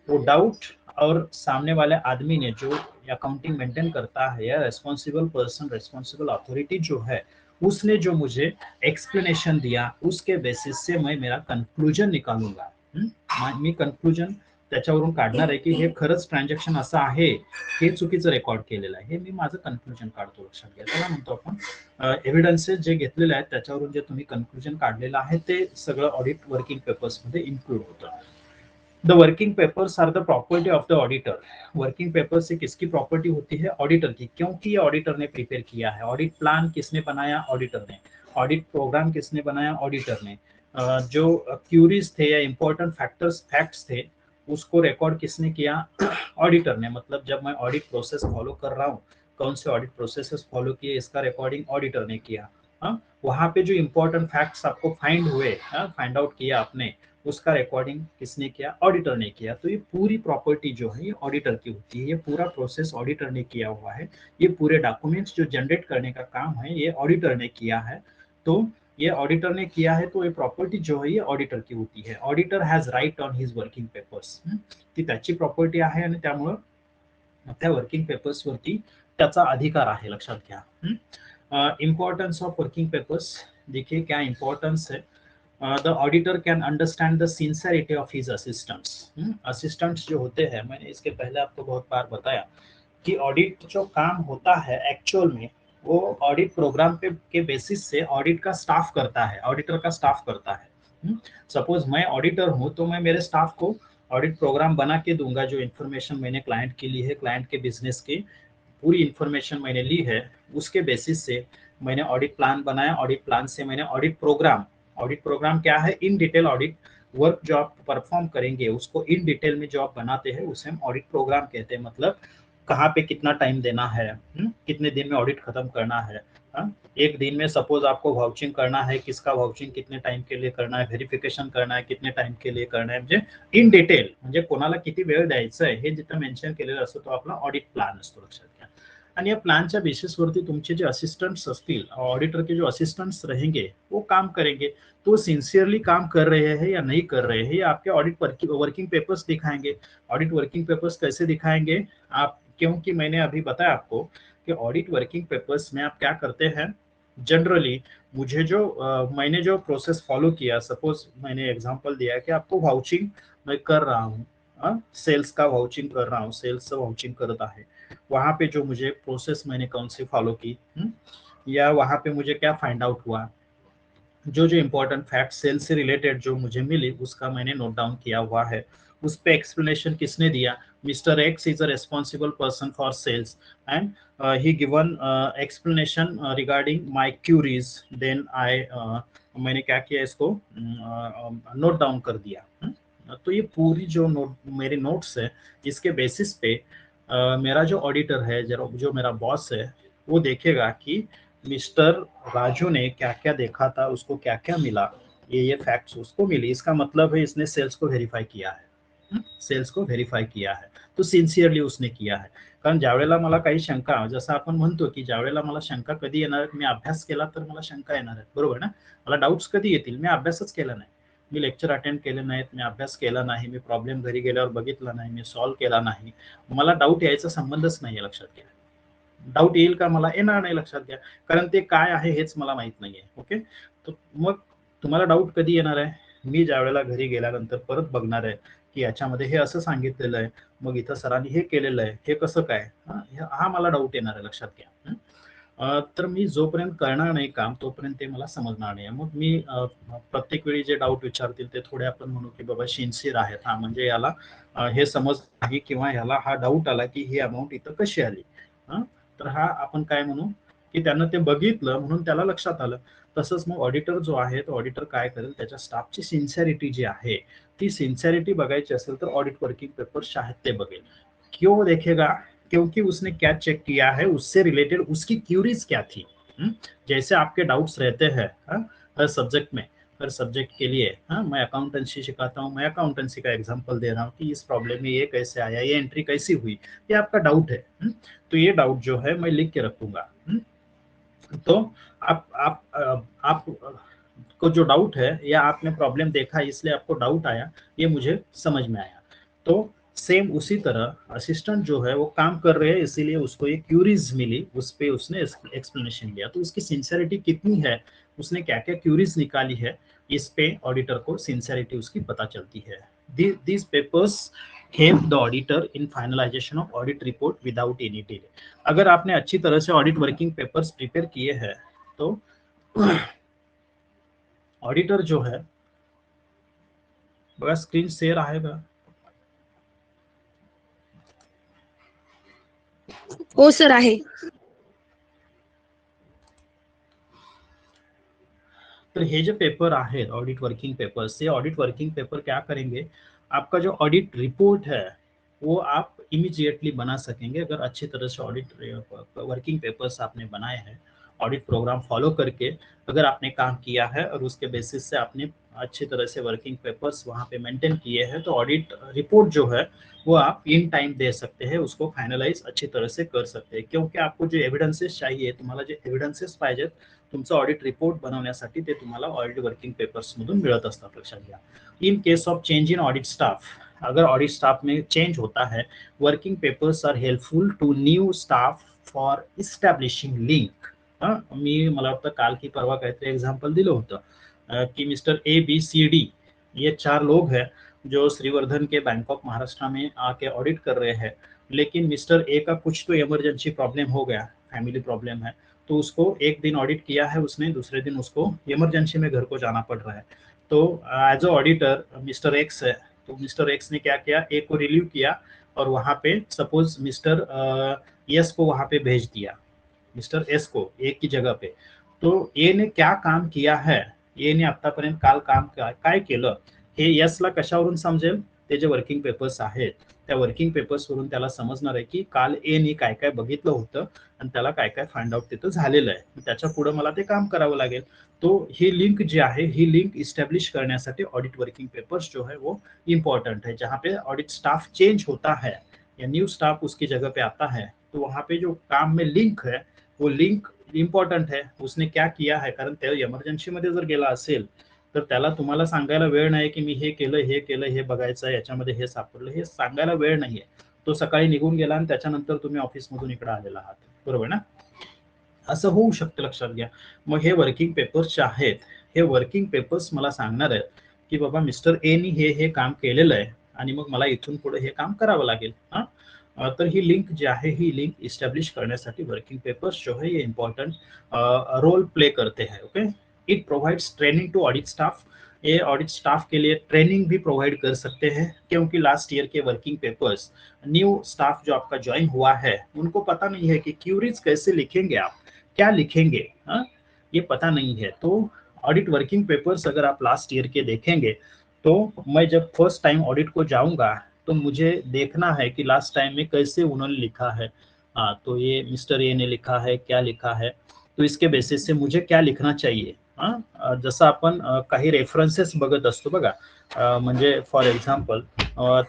वो डाउट, और सामने वाले आदमी ने जो अकाउंटिंग मेंटेन करता है या रेस्पॉन्सिबल पर्सन, रेस्पॉन्सिबल अथॉरिटी जो है, उसने जो मुझे एक्सप्लेनेशन दिया उसके बेसिस से मैं मेरा कंक्लूजन निकालूंगा. मी कंक्लूजन त्याच्यावरून काढणार आहे की हे खरंच ट्रान्झॅक्शन असं आहे, हे चुकीचं रेकॉर्ड केलेलं आहे, हे मी माझं कन्क्लुजन काढतो. लक्षात घ्या, त्याला म्हणतो आपण एव्हिडन्सेस जे घेतलेले आहेत त्याच्यावरून जे तुम्ही कन्क्लुजन काढलेलं आहे ते सगळं ऑडिट वर्किंग पेपर्स मध्ये इन्क्लूड होतं. The working papers are the property of the auditor. Working paper से किसकी प्रॉपर्टी होती है, ऑडिटर की, क्योंकि ये ऑडिटर ने प्रिपेयर किया है. ऑडिट प्लान किसने बनाया, ऑडिटर ने. ऑडिट प्रोग्राम किसने बनाया, ऑडिटर ने. जो क्यूरीज थे या इंपॉर्टेंट फैक्ट्स थे उसको रिकॉर्ड किसने किया, ऑडिटर ने. मतलब जब मैं ऑडिट प्रोसेस फॉलो कर रहा हूँ, कौन से ऑडिट प्रोसेसेस फॉलो किए, इसका रिकॉर्डिंग ऑडिटर ने किया. वहां पे जो इंपॉर्टेंट फैक्ट्स आपको फाइंड हुए, फाइंड आउट किया आपने, उसका रिकॉर्डिंग किसने किया, ऑडिटर ने किया. तो ये पूरी प्रॉपर्टी जो है ये ऑडिटर की होती है. ये पूरा प्रोसेस ऑडिटर ने किया हुआ है. ये पूरे डॉक्यूमेंट्स जो जनरेट करने का काम है ये ऑडिटर ने किया है. तो ये ऑडिटर ने किया है, तो ये प्रॉपर्टी जो है ये ऑडिटर की होती है. Auditor has right on his working papers. ती त्याची प्रॉपर्टी आहे आणि त्यामुळं त्या वर्किंग पेपर्स वरती त्याचा अधिकार आहे. लक्षात घ्या. इम्पॉर्टन्स ऑफ वर्किंग पेपर्स, देखिए क्या इम्पोर्टेंस है. the auditor can understand the sincerity of his assistants. Assistants जो होते हैं, मैंने इसके पहले आपको बहुत बार बताया कि ऑडिट जो काम होता है एक्चुअल में वो ऑडिट प्रोग्राम पे के बेसिस से ऑडिट का स्टाफ करता है, ऑडिटर का स्टाफ करता है. सपोज मैं ऑडिटर हूँ तो मैं मेरे स्टाफ को ऑडिट प्रोग्राम बना के दूंगा. जो इन्फॉर्मेशन मैंने क्लाइंट के लिए है, क्लाइंट के बिजनेस की पूरी इन्फॉर्मेशन मैंने ली है, उसके बेसिस से मैंने ऑडिट प्लान बनाया. ऑडिट प्लान से मैंने ऑडिट प्रोग्राम क्या है, इन डिटेल ऑडिट वर्क जो आप परफॉर्म करेंगे उसको इन डिटेल में जो आप बनाते हैं उसे हम ऑडिट प्रोग्राम कहते हैं. मतलब कहाँ पे कितना टाइम देना है, कितने दिन में ऑडिट खत्म करना है. एक दिन में सपोज आपको वाउचिंग करना है, किसका वाउचिंग कितने टाइम के लिए करना है, व्हेरिफिकेशन करना है कितने टाइम के लिए करना है, म्हणजे इन डिटेल, म्हणजे कोणाला किती वेळ द्यायचा आहे हे जिथं मेन्शन केलेलं असतो तो आपला ऑडिट प्लान असतो. लक्षात घ्या. आणि या प्लानच्या बेसिसवरती तुमचे जे असिस्टंट्स असतील, ऑडिटर के जो असिस्टेंट्स रहेंगे वो काम करेंगे. तो सिंसियरली काम कर रहे हैं या नहीं कर रहे हैं, ये आपके ऑडिट वर्किंग पेपर्स दिखाएंगे. ऑडिट वर्किंग पेपर्स कैसे दिखाएंगे आप, क्योंकि मैंने अभी बताया आपको कि ऑडिट वर्किंग पेपर्स में आप क्या करते हैं. जनरली मुझे जो मैंने जो प्रोसेस फॉलो किया, सपोज मैंने एग्जांपल दिया कि आपको वाउचिंग मैं कर रहा हूँ, सेल्स का वाउचिंग कर रहा हूँ, सेल्स वाउचिंग करता है. वहां पे जो मुझे प्रोसेस मैंने कौन सी फॉलो की, या वहां पे मुझे क्या फाइंड आउट हुआ, जो जो इम्पोर्टेंट फैक्ट सेल्स से रिलेटेड जो मुझे मिली उसका मैंने नोट डाउन किया हुआ है. उस पे एक्सप्लेनेशन किसने दिया, mister X is a responsible person for sales and he given explanation regarding my queries. Then I मैंने क्या किया, इसको नोट डाउन कर दिया. तो ये पूरी जो मेरे नोट्स है इसके बेसिस पे मेरा जो ऑडिटर है, जो मेरा बॉस है, वो देखेगा कि मिस्टर राजू ने क्या क्या देखा था, उसको क्या क्या मिला, ये फैक्ट्स उसको मिली. इसका मतलब है इसने सेल्स को व्हेरीफाई किया है, सेल्स को व्हेरीफाई किया है, तो सिन्सियरली उसने किया है. कारण ज्यावेळेला मला काही शंका, जसं आपण म्हणतो की ज्यावेळेला मला शंका कधी येणार, मी अभ्यास केला तर मला शंका येणार आहे, बरोबर ना. मला डाऊट्स कधी येतील, मी अभ्यासच केला नाही, मी लेक्चर अटेंड केले नाहीत, मी अभ्यास केला नाही, मी प्रॉब्लेम घरी गेल्यावर बघितला नाही, मी सॉल्व्ह केला नाही, मला डाऊट यायचा संबंधच नाहीये. लक्षात घ्या. डाऊट येईल का, मला येणार नाही. लक्षात घ्या, कारण ते काय आहे हेच मला माहित नाहीये. ओके, तर मग तुम्हाला डाऊट कधी येणार आहे, मी ज्या वेळेला घरी गेल्यानंतर परत बघणार आहे की याच्यामध्ये हे असं सांगितलेलं आहे, मग इथं सरांनी हे केलेलं आहे, हे कसं काय, हा मला डाऊट येणार आहे. लक्षात घ्या. तर मी जोपर्यंत करणार नाही काम तोपर्यंत ते मला समजणार नाही. मग मी प्रत्येक वेळी जे डाऊट विचारतील ते थोडे आपण म्हणू की बाबा सिन्सिअर आहेत, हा म्हणजे याला हे समज नाही किंवा ह्याला हा डाऊट आला की ही अमाऊंट इथं कशी आली. तर हा आपण काय म्हणू की त्यानं ते बघितलं म्हणून त्याला लक्षात आलं. तसंच मग ऑडिटर जो आहे तो ऑडिटर काय करेल, त्याच्या स्टाफची सिन्सिअरिटी जी आहे ती सिन्सिअरिटी बघायची असेल तर ऑडिट वर्किंग पेपर्स आहेत ते बघेल. क्यों देखेगा? क्योंकि उसने क्या चेक किया है, उससे रिलेटेड उसकी क्यूरीज क्या थी। जैसे आपके डाउट्स रहते हैं हर सब्जेक्ट में, हर सब्जेक्ट के लिए मैं अकाउंटेंसी सिखाता हूँ, मैं अकाउंटेंसी का एग्जांपल दे रहा हूँ कि इस प्रॉब्लम में ये कैसे आया, ये एंट्री कैसी हुई, ये आपका डाउट है। तो ये डाउट जो है मैं लिख के रखूंगा। तो आप को जो डाउट है या आपने प्रॉब्लम देखा इसलिए आपको डाउट आया, ये मुझे समझ में आया। तो सेम उसी तरह असिस्टेंट जो है वो काम कर रहे हैं इसीलिए उसको ये क्यूरीज मिली, उस पे उसने एक्सप्लेनेशन दिया। तो उसकी सिंसियरिटी कितनी है, उसने क्या क्या क्यूरीज निकाली है, इस पे ऑडिटर को सिंसियरिटी उसकी पता चलती है। these papers help the auditor in finalization of audit report without any delay। अगर आपने अच्छी तरह से ऑडिट वर्किंग पेपर्स प्रिपेयर किए हैं तो ऑडिटर जो है, बघा स्क्रीन शेअर आहे का? हो सर आहे. तो ये जो पेपर आहे ऑडिट वर्किंग पेपर से, ऑडिट वर्किंग पेपर क्या करेंगे, आपका जो ऑडिट रिपोर्ट है वो आप इमीडिएटली बना सकेंगे अगर अच्छी तरह से ऑडिट वर्किंग पेपर्स आपने बनाए हैं, ऑडिट प्रोग्राम फॉलो करके अगर आपने काम किया है और उसके बेसिस से आपने अच्छी तरह से वर्किंग पेपर्स वहाँ पे मेंटेन किए हैं, तो ऑडिट रिपोर्ट जो है वो आप इन टाइम दे सकते हैं, उसको फाइनलाइज अच्छी तरह से कर सकते हैं। क्योंकि आपको जो एव्हिडन्सेस चाहिए, तुम्हाला जे एव्हिडन्सेस पाहिजेत तुमचं ऑडिट रिपोर्ट बनवण्यासाठी ते तुम्हाला ऑडिट वर्किंग पेपर्स मधून मिळत असतात, लक्षात घ्या। In case of change in audit staff, अगर ऑडिट स्टाफ में चेंज होता है, working papers are helpful to new staff for establishing link. मी मला वाटतं काल की परवा काहीतरी एग्जाम्पल दिलं होतं कि मिस्टर ABCD ये 4 लोग हैं जो श्रीवर्धन के बैंक ऑफ महाराष्ट्र में आके ऑडिट कर रहे हैं, लेकिन मिस्टर A का कुछ तो इमरजेंसी प्रॉब्लम हो गया, फैमिली प्रॉब्लम है, तो उसको एक दिन ऑडिट किया है उसने, दूसरे दिन उसको इमरजेंसी में घर को जाना पड़ रहा है। तो as a auditor mister X है, तो मिस्टर एक्स ने क्या किया, ए को रिलीव किया और वहां पे सपोज मिस्टर एस को वहां पे भेज दिया, मिस्टर एस को ए की जगह पे। तो ए ने क्या काम किया है, ए ने आतापर्यंत काल काम काय केलं हे एस ला कशावरून समजेल, ते जे वर्किंग पेपर्स आहेत त्या वर्किंग पेपर्स वरून त्याला समजणार आहे की काल ए ने काय काय बघितलं होतं आणि त्याला काय काय फाइंड आउट तिथं झालेलं आहे, त्याच्या पुढे मला ते काम करावं लागेल। तो ही लिंक जी आहे ही लिंक इस्टेब्लिश करण्यासाठी ऑडिट वर्किंग पेपर्स जो है वो इम्पोर्टेंट है। जहाँ पे ऑडिट स्टाफ चेंज होता है या न्यू स्टाफ उसकी जगह पे आता है, तो वहाँ पे जो काम में लिंक है वो लिंक इम्पॉर्टंट है, उसने क्या किया है, कारण त्या इमर्जन्सी मध्ये जर गेला असेल तर त्याला तुम्हाला सांगायला वेळ नाही की मी हे केलं हे बघायचं आहे, याच्यामध्ये हे सापडलं, हे सांगायला वेळ नाहीये। तो सकाळी निघून गेला आणि त्याच्यानंतर तुम्ही ऑफिस मधून इकडे आलेला आहात, बरोबर ना? असं होऊ शकतं, लक्षात घ्या। मग हे वर्किंग पेपर्स जे आहेत हे वर्किंग पेपर्स मला सांगणार आहेत की बाबा मिस्टर ए नी हे काम केलेलं आहे आणि मग मला इथून पुढे हे काम करावं लागेल। तर ही लिंक जी आहे ही लिंक इस्टॅब्लिश करण्यासाठी वर्किंग पेपर्स जो है ये इम्पोर्टेंट रोल प्ले करते हैं। Okay, it provides training to audit staff, ये ऑडिट स्टाफ के लिए ट्रेनिंग भी प्रोवाइड कर सकते हैं, क्योंकि लास्ट ईयर के वर्किंग पेपर्स न्यू स्टाफ जो आपका ज्वाइन हुआ है उनको पता नहीं है कि क्यूरीज कैसे लिखेंगे, आप क्या लिखेंगे, ये पता नहीं है। तो ऑडिट वर्किंग पेपर्स अगर आप लास्ट ईयर के देखेंगे तो मैं जब फर्स्ट टाइम ऑडिट को जाऊंगा तो मुझे देखना है कि लास्ट टाइम में कैसे उन्होंने लिखा है। तो ये मिस्टर ए ने लिखा है, क्या लिखा है, तो इसके बेसिस से मुझे क्या लिखना चाहिए। जसं आपण काही रेफरन्सेस बघत असतो बघा, म्हणजे फॉर एक्झाम्पल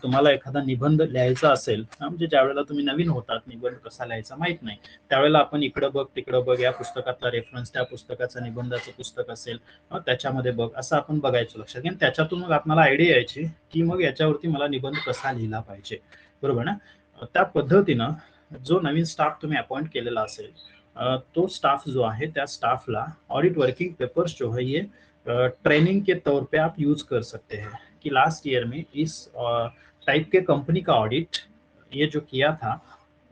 तुम्हाला एखादा निबंध लिहायचा असेल, म्हणजे ज्यावेळेला तुम्ही नवीन होतात, निबंध कसा लिहायचा माहित नाही, त्यावेळेला आपण इकडं बघ तिकडं बघ, या पुस्तकातला रेफरन्स त्या पुस्तकाचं निबंधाचं पुस्तक असेल त्याच्यामध्ये बघ, असं आपण बघायचं, लक्षात घ्या। त्याच्यातून मग आपल्याला आयडिया यायची की मग याच्यावरती मला निबंध कसा लिहिला पाहिजे, बरोबर ना? त्या पद्धतीनं जो नवीन स्टाफ तुम्ही अपॉइंट केलेला असेल तो स्टाफ जो है त्या स्टाफला ऑडिट वर्किंग पेपर्स जो है ये ट्रेनिंग के तौर पे आप यूज कर सकते हैं कि लास्ट ईयर में इस टाइप के कंपनी का ऑडिट ये जो किया था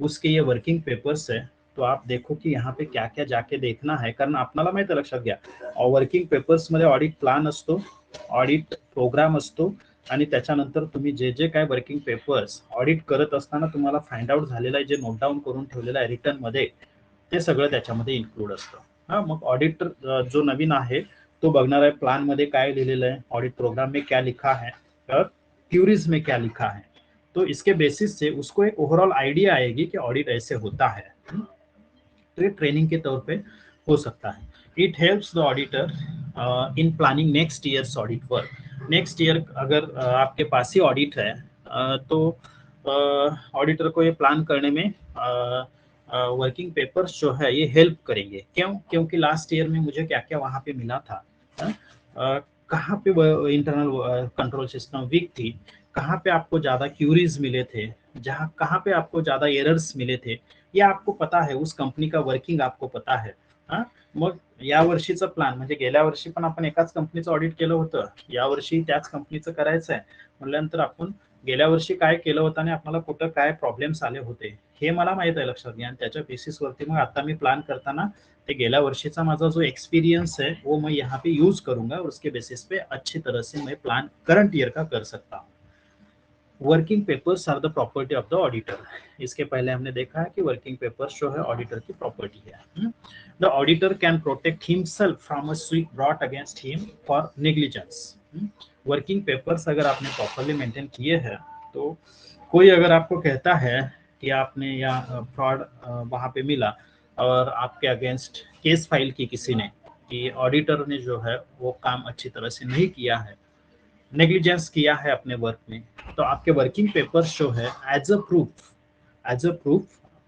उसके ये वर्किंग पेपर्स है, तो आप देखो कि यहाँ पे क्या क्या जाके देखना है, कारण आपल्याला माहिती आहे, लक्षात घ्या, वर्किंग पेपर्स मध्ये ऑडिट प्लान असतो, ऑडिट प्रोग्राम असतो आणि त्याच्यानंतर तुम्ही जे जे काय वर्किंग पेपर्स ऑडिट करत असताना तुम्हाला फाइंड आउट झालेला आहे, जे नोट डाऊन करून ठेवलेलं आहे रिटर्न मध्ये, ते सगळं त्याच्यामध्ये इन्क्लूड असतं. हा, मग ऑडिटर जो नवीन आहे तो बघणार आहे प्लान मध्ये काय लिहिलेलं है, ऑडिट प्रोग्राम में क्या लिखा है और क्यूरीज में क्या लिखा है. तो इसके बेसिस से उसको एक ओवरऑल आइडिया आएगी कि ऑडिट ऐसे होता है. तो ये ट्रेनिंग के तौर पे हो सकता है. It helps the auditor in planning next years audit work. Next year अगर आपके पास ही ऑडिट है तो ऑडिटर को ये प्लान करने में वर्किंग पेपर्स जो है ये हेल्प करेंगे. क्यों? क्योंकि लास्ट ईयर में मुझे क्या क्या वहां पे मिला था, कहाँ पे इंटरनल कंट्रोल सिस्टम वीक थी, कहाँ पे आपको ज्यादा क्यूरीज मिले थे, जहाँ कहाँ पे आपको ज्यादा एरर्स मिले थे, ये आपको पता है. उस कंपनी का वर्किंग आपको पता है. हा, मग या वर्षीचं प्लान म्हणजे गेल्या वर्षी पण आपण एकाच कंपनीचं ऑडिट केलं होतं, या वर्षी त्याच कंपनीचं करायचं आहे म्हटल्यानंतर आपण गेल्या वर्षी काय केलं होतं आणि आपल्याला कुठं काय प्रॉब्लेम्स आले होते हे मला माहित आहे, लक्षात घ्या. आणि त्याच्या बेसिस वरती मग आता मी प्लान करताना ते गेल्या वर्षीचा माझा जो एक्सपीरियंस है वो मैं यहाँ पे यूज करूंगा और उसके बेसिस पे अच्छी तरह से मैं प्लान करंट ईयर का कर सकता हूँ. Working papers are the property of the auditor. इसके पहले हमने देखा है कि वर्किंग पेपर्स जो है ऑडिटर की प्रॉपर्टी है. The auditor can protect himself from a suit brought against him for negligence. Working papers अगर आपने प्रॉपरली मेंटेन किए हैं तो कोई अगर आपको कहता है कि आपने या फ्रॉड वहां पे मिला और आपके अगेंस्ट केस फाइल की किसी ने कि ऑडिटर ने जो है वो काम अच्छी तरह से नहीं किया है, नेग्लिजेंस किया है अपने वर्क में, तो आपके वर्किंग पेपर्स जो है एज अ प्रूफ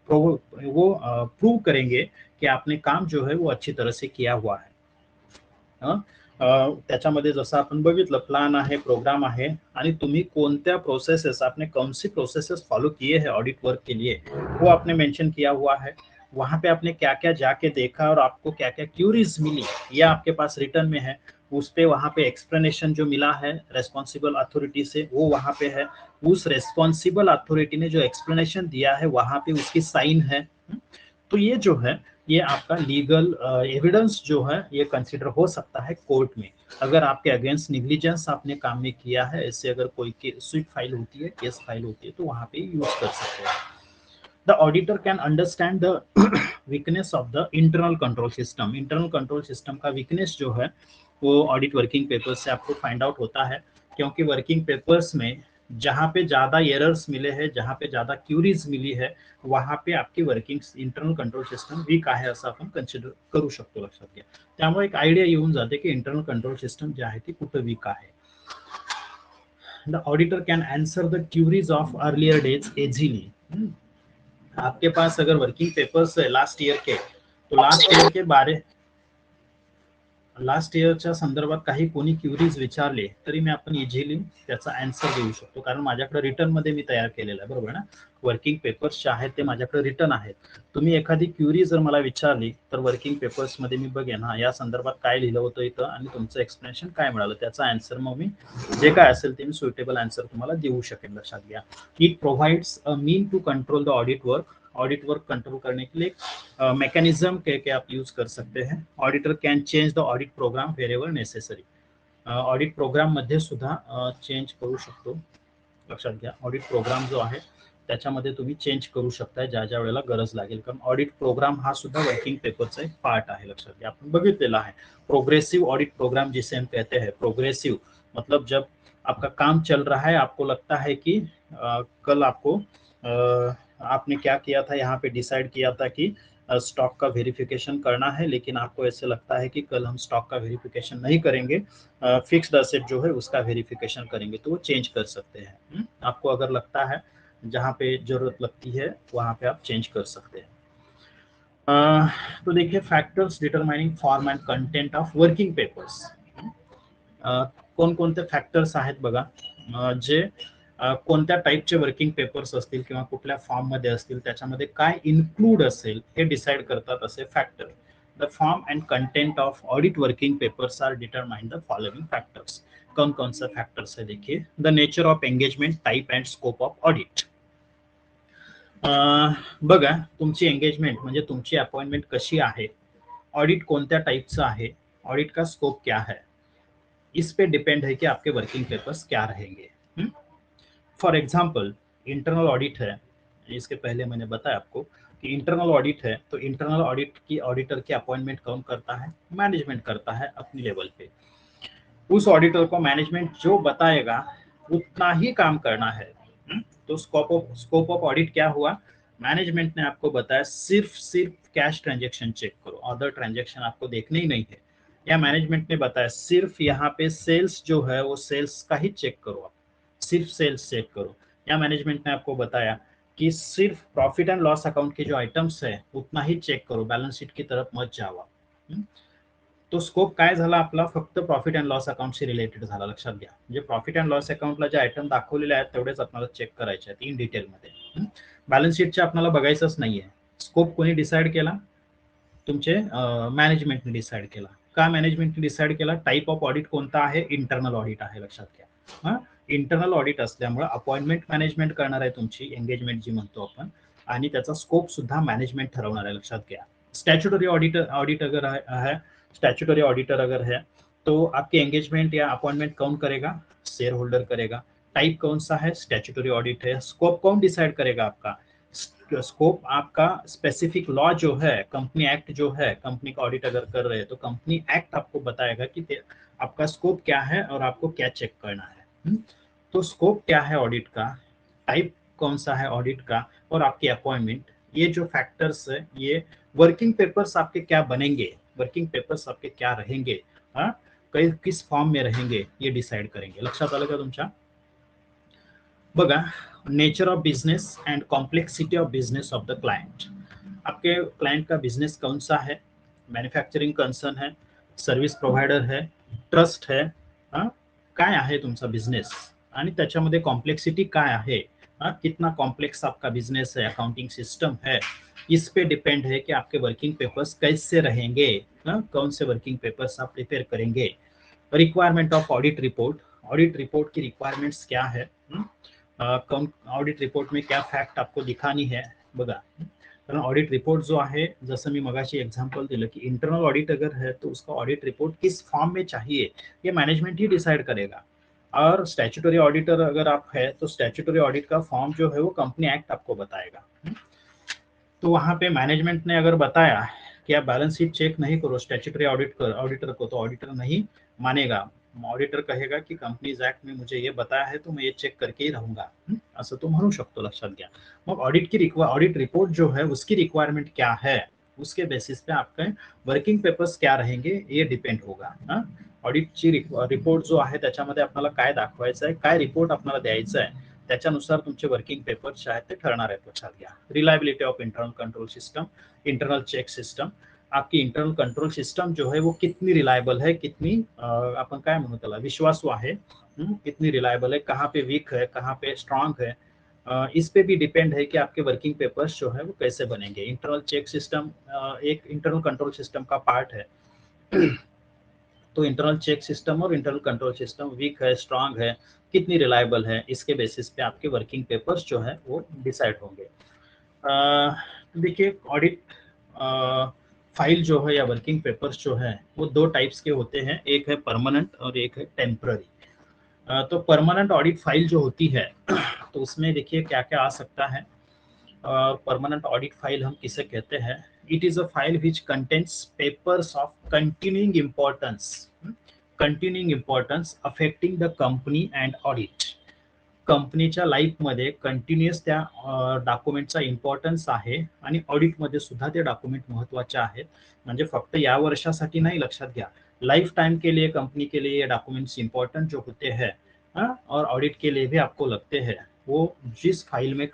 वो प्रूव करेंगे कि आपने काम जो है वो अच्छी तरह से किया हुआ है. त्याच्यामध्ये जसं आपण बघितलं प्लान आहे, प्रोग्राम आहे आणि तुम्ही कोणत्या प्रोसेसेस, आपने कौन सी प्रोसेसेस फॉलो किए हैं ऑडिट वर्क के लिए वो आपने मेंशन किया हुआ है. वहां पे आपने क्या क्या जाके देखा और आपको क्या क्या क्यूरीज मिली ये आपके पास रिटर्न में है. उस पे वहां पे एक्सप्लेनेशन जो मिला है रेस्पॉन्सिबल अथॉरिटी से वो वहां पे है. उस रेस्पॉन्सिबल अथॉरिटी ने जो एक्सप्लेनेशन दिया है वहां पे उसकी साइन है. तो ये जो है ये आपका लीगल एविडेंस जो है ये कंसिडर हो सकता है कोर्ट में. अगर आपके अगेंस्ट निग्लिजेंस आपने काम में किया है, ऐसे अगर कोई स्वीट फाइल होती है, केस फाइल होती है तो वहां पे यूज कर सकते हैं. The auditor can understand the weakness of the internal control system. Internal control system का वीकनेस जो है वो ऑडिट वर्किंग पेपर्स से आपको फाइंड आउट होता है. क्योंकि वर्किंग पेपर्स में जहाँ पे ज्यादा एरर्स मिले हैं, जहाँ पे ज्यादा क्यूरीज मिली है वहां पे आपकी working internal control system weak आहे असं आपण कन्सिडर करू शकतो, लक्षात घ्या. त्यामुळे एक आयडिया येऊन जाते की इंटरनल कंट्रोल सिस्टम जे आहे ती कुठं वीक आहे. The auditor can answer the queries of earlier days easily. आपके पास अगर वर्किंग पेपर्स है लास्ट ईयर के तो लास्ट ईयर के बारे लास्ट इयरच्या संदर्भात काही कोणी क्युरीज विचारले तरी मी आपण इझिली त्याचा आन्सर देऊ शकतो, कारण माझ्याकडे रिटर्न मध्ये मी तयार केलेला आहे, बरोबर ना. वर्किंग पेपर्स जे आहेत ते माझ्याकडे रिटर्न आहेत. तुम्ही एखादी क्युरी जर मला विचारली तर वर्किंग पेपर्स मध्ये मी बघेन हा या संदर्भात काय लिहिलं होतं इथं आणि तुमचं एक्सप्लेनेशन काय मिळालं, त्याचा आन्सर मग मी जे काय असेल ते मी सुटेबल आन्सर तुम्हाला देऊ शकेन, लक्षात घ्या. It provides a mean to control the audit work. Audit work control करने के लिए मैकेनिज्म के आप यूज कर सकते हैं. Auditor can change the audit programme wherever necessary. Audit programme मध्ये सुद्धा चेंज करू शकतो, लक्षात घ्या. ऑडिट प्रोग्राम जो आहे त्याच्यामध्ये तुम्ही चेंज करू शकता ज्या ज्या वेळेला गरज लागेल, कारण ऑडिट प्रोग्राम हा सुद्धा वर्किंग पेपरचा एक पार्ट आहे, लक्षात घ्या. आपण बघितलेला आहे प्रोग्रेसिव ऑडिट प्रोग्राम जिसे हम कहते हैं. प्रोग्रेसिव मतलब जब आपका काम चल रहा है, आपको लगता है कि कल आपको आपने क्या किया था, यहाँ पे डिसाइड किया था कि स्टॉक का वेरिफिकेशन करना है, लेकिन आपको ऐसे लगता है कि कल हम स्टॉक का वेरिफिकेशन नहीं करेंगे, फिक्स्ड असेट जो है उसका वेरिफिकेशन करेंगे, तो वो चेंज कर सकते हैं. आपको अगर लगता है जहाँ पे जरूरत लगती है वहाँ पे आप चेंज कर सकते हैं. तो देखिए factors determining form and content of working papers. कोणकोणते फॅक्टर्स आहेत बघा जे कोणत्या टाईपचे वर्किंग पेपर्स असतील किंवा कुठल्या फॉर्म मध्ये असतील त्याच्यामध्ये काय इन्क्लूड असेल हे डिसाइड करतात असे factor. The form and content of audit working papers are determine the following factors. कौन कौन सा फैक्टर्स है देखिए. The nature of engagement, type and scope of audit. बघा तुमची एंगेजमेंट म्हणजे तुमची अपॉइंटमेंट कशी आहे, ऑडिट कोणत्या टाइपचं आहे, ऑडिट का स्कोप क्या है, इस पे डिपेंड है कि आपके वर्किंग पेपर्स क्या रहेंगे. फॉर एग्जाम्पल इंटरनल ऑडिट है, इसके पहले मैंने बताया आपको कि इंटरनल ऑडिट है तो इंटरनल ऑडिट की ऑडिटर की अपॉइंटमेंट कौन करता है? मैनेजमेंट करता है अपनी लेवल पे। उस ऑडिटर को मैनेजमेंट जो बताएगा उतना ही काम करना है। तो स्कोप ऑफ ऑडिट क्या हुआ? मैनेजमेंट ने आपको बताया सिर्फ कैश ट्रांजैक्शन चेक करो, अदर ट्रांजैक्शन आपको देखने ही नहीं है। या मैनेजमेंट ने बताया सिर्फ यहाँ पे सेल्स जो है वो सेल्स का ही चेक करो, आप सिर्फ सेल्स चेक करो। या मैनेजमेंट ने आपको बताया कि सिर्फ प्रॉफिट एंड लॉस अकाउंट के जो आइटम्स है उतना ही चेक करो, बैलेंस शीट की तरफ मत जावा। तो स्कोप काय झाला आपला? फक्त प्रॉफिट अँड लॉस अकाउंटशी रिलेटेड झाला, लक्षात घ्या। म्हणजे प्रॉफिट अँड लॉस अकाउंटला जे आयटम दाखवलेले आहेत तेवढेच आपल्याला चेक करायचे आहेत इन डिटेलमध्ये। बॅलन्स शीटचे आपल्याला बघायचंच नाहीये। स्कोप कोणी डिसाईड केला? तुमचे मॅनेजमेंटने डिसाईड केला। का मॅनेजमेंटने डिसाईड केला? टाईप ऑफ ऑडिट कोणता आहे? इंटरनल ऑडिट आहे, लक्षात घ्या। इंटरनल ऑडिट असल्यामुळे अपॉइंटमेंट मॅनेजमेंट करणार आहे तुमची, एंगेजमेंट जी म्हणतो आपण, आणि त्याचा स्कोप सुद्धा मॅनेजमेंट ठरवणार आहे, लक्षात घ्या। स्टॅच्युटरी ऑडिट अगर है, स्टैट्यूटरी ऑडिटर अगर है तो आपकी एंगेजमेंट या अपॉइंटमेंट कौन करेगा? शेयर होल्डर करेगा। टाइप कौन सा है? स्टैट्यूटरी ऑडिट है। स्कोप कौन डिसाइड करेगा आपका? स्कोप आपका स्पेसिफिक लॉ जो है, कंपनी एक्ट जो है, कंपनी का ऑडिट अगर कर रहे हैं तो कंपनी एक्ट आपको बताएगा कि आपका स्कोप क्या है और आपको क्या चेक करना है। तो स्कोप क्या है ऑडिट का, टाइप कौन सा है ऑडिट का, और आपकी अपॉइंटमेंट, ये जो फैक्टर्स है, ये वर्किंग पेपर्स आपके क्या बनेंगे, वर्किंग पेपर्स आपके क्या रहेंगे, किस फॉर्म में रहेंगे, ये डिसाइड करेंगे। लक्षात आलं का तुमच्या? बघा, nature of business and complexity of business of the client. आपके क्लाइंट का बिजनेस कौन सा है? मैन्युफॅक्चरिंग कंसर्न है, सर्व्हिस प्रोव्हायडर है, ट्रस्ट है, काय आहे तुमचा बिझनेस, आणि त्याच्यामध्ये कॉम्प्लेक्सिटी काय आहे, कितना कॉम्प्लेक्स आपका बिजनेस है, अकाउंटिंग सिस्टम है, इस पे डिपेंड है कि आपके वर्किंग पेपर्स कैसे रहेंगे, कौन से वर्किंग पेपर्स आप प्रिपेयर करेंगे। Requirement of audit report, audit report की रिक्वायरमेंट्स क्या है, कौन ऑडिट रिपोर्ट में क्या फॅक्ट आपको दिखानी है, बघा। कारण ऑडिट रिपोर्ट जो आहे, जसं मी मगाशी एग्जांपल दिलं कि इंटरनल ऑडिट अगर है तो उसका ऑडिट रिपोर्ट किस फॉर्म में चाहिए ये मैनेजमेंट ही डिसाइड करेगा। और स्टैट्यूटरी ऑडिटर अगर आप है तो स्टैट्यूटरी ऑडिट का फॉर्म जो है वो कंपनी एक्ट आपको बताएगा। तो वहां पे मैनेजमेंट ने अगर बताया कि आप बैलेंस शीट चेक नहीं करो स्टैट्यूटरी ऑडिटर को, तो ऑडिटर नहीं मानेगा। ऑडिटर कहेगा की कंपनीज ऍक्ट में मुझे ये बताया है तो मैं ये चेक करके ही रहूंगा, असं तो म्हणू शकतो, लक्षात घ्या। मग ऑडिट रिपोर्ट जो है उसकी रिक्वायरमेंट क्या है, उसके बेसिस पे आपके वर्किंग पेपर्स क्या रहेंगे ये डिपेंड होगा। ऑडिटची रिपोर्ट जो आहे त्याच्यामध्ये आपल्याला काय दाखवायचं आहे, काय रिपोर्ट आपल्याला द्यायचा आहे, त्याच्यानुसार तुमचे वर्किंग पेपर्स आहेत ते ठरणार आहेत, लक्षात घ्या। Reliability of internal control system, internal check system, आपकी इंटरनल कंट्रोल सिस्टम जो है वो कितनी रिलायबल है, कितनी अपन काय म्हणू त्याला, विश्वासू आहे, कितनी रिलायबल है, कहाँ पे वीक है, कहाँ पे स्ट्रांग है, इस पे भी डिपेंड है कि आपके वर्किंग पेपर्स जो है वो कैसे बनेंगे। इंटरनल चेक सिस्टम एक इंटरनल कंट्रोल सिस्टम का पार्ट है। तो इंटरनल चेक सिस्टम और इंटरनल कंट्रोल सिस्टम वीक है, स्ट्रांग है, कितनी रिलायबल है, इसके बेसिस पे आपके वर्किंग पेपर्स जो है वो डिसाइड होंगे। देखिए, ऑडिट फाइल जो है या वर्किंग पेपर्स जो है वो दो टाइप्स के होते हैं, एक है परमानेंट और एक है टेम्पररी। तो परमानेंट ऑडिट फाइल जो होती है तो उसमें देखिए क्या क्या आ सकता है। परमानेंट ऑडिट फाइल हम किसे कहते हैं? It is a file which contains papers of continuing importance affecting the company and audit. कंपनीच्या लाईफमध्ये कंटिन्युअस त्या डॉक्युमेंटचा इम्पॉर्टन्स आहे आणि ऑडिटमध्ये सुद्धा ते डॉक्युमेंट महत्वाचे आहेत। म्हणजे फक्त या वर्षासाठी नाही, लक्षात घ्या, लाइफ टाइम के लिए कंपनी के लिए ये डॉक्यूमेंट्स इंपॉर्टेंट जो होते हैं, और ऑडिट के लिए भी आपको लगते हैं, वो जिस फाइल में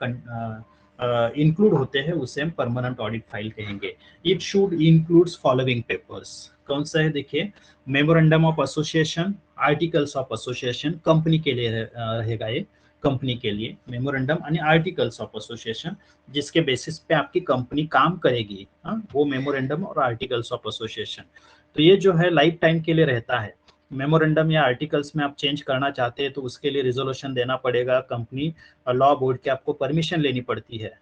इंक्लूड होते हैं उसे हम परमानेंट ऑडिट फाइल कहेंगे। It should includes following papers. कौन सा है? देखिए, memorandum of association, articles of association, company के लिए रहेगा ये, कंपनी के लिए मेमोरेंडम आणि आर्टिकल्स ऑफ एसोसिएशन, जिसके बेसिस पे आपकी कंपनी काम करेगी, वो मेमोरेंडम और आर्टिकल्स ऑफ एसोसिएशन। तो ये जो है लाइफ टाइम के लिए रहता है। मेमोरेंडम या आर्टिकल्स में आप चेंज करना चाहते हैं तो उसके लिए रिजोल्यूशन देना पड़ेगा, कंपनी लॉ बोर्ड की आपको परमिशन लेनी पड़ती है।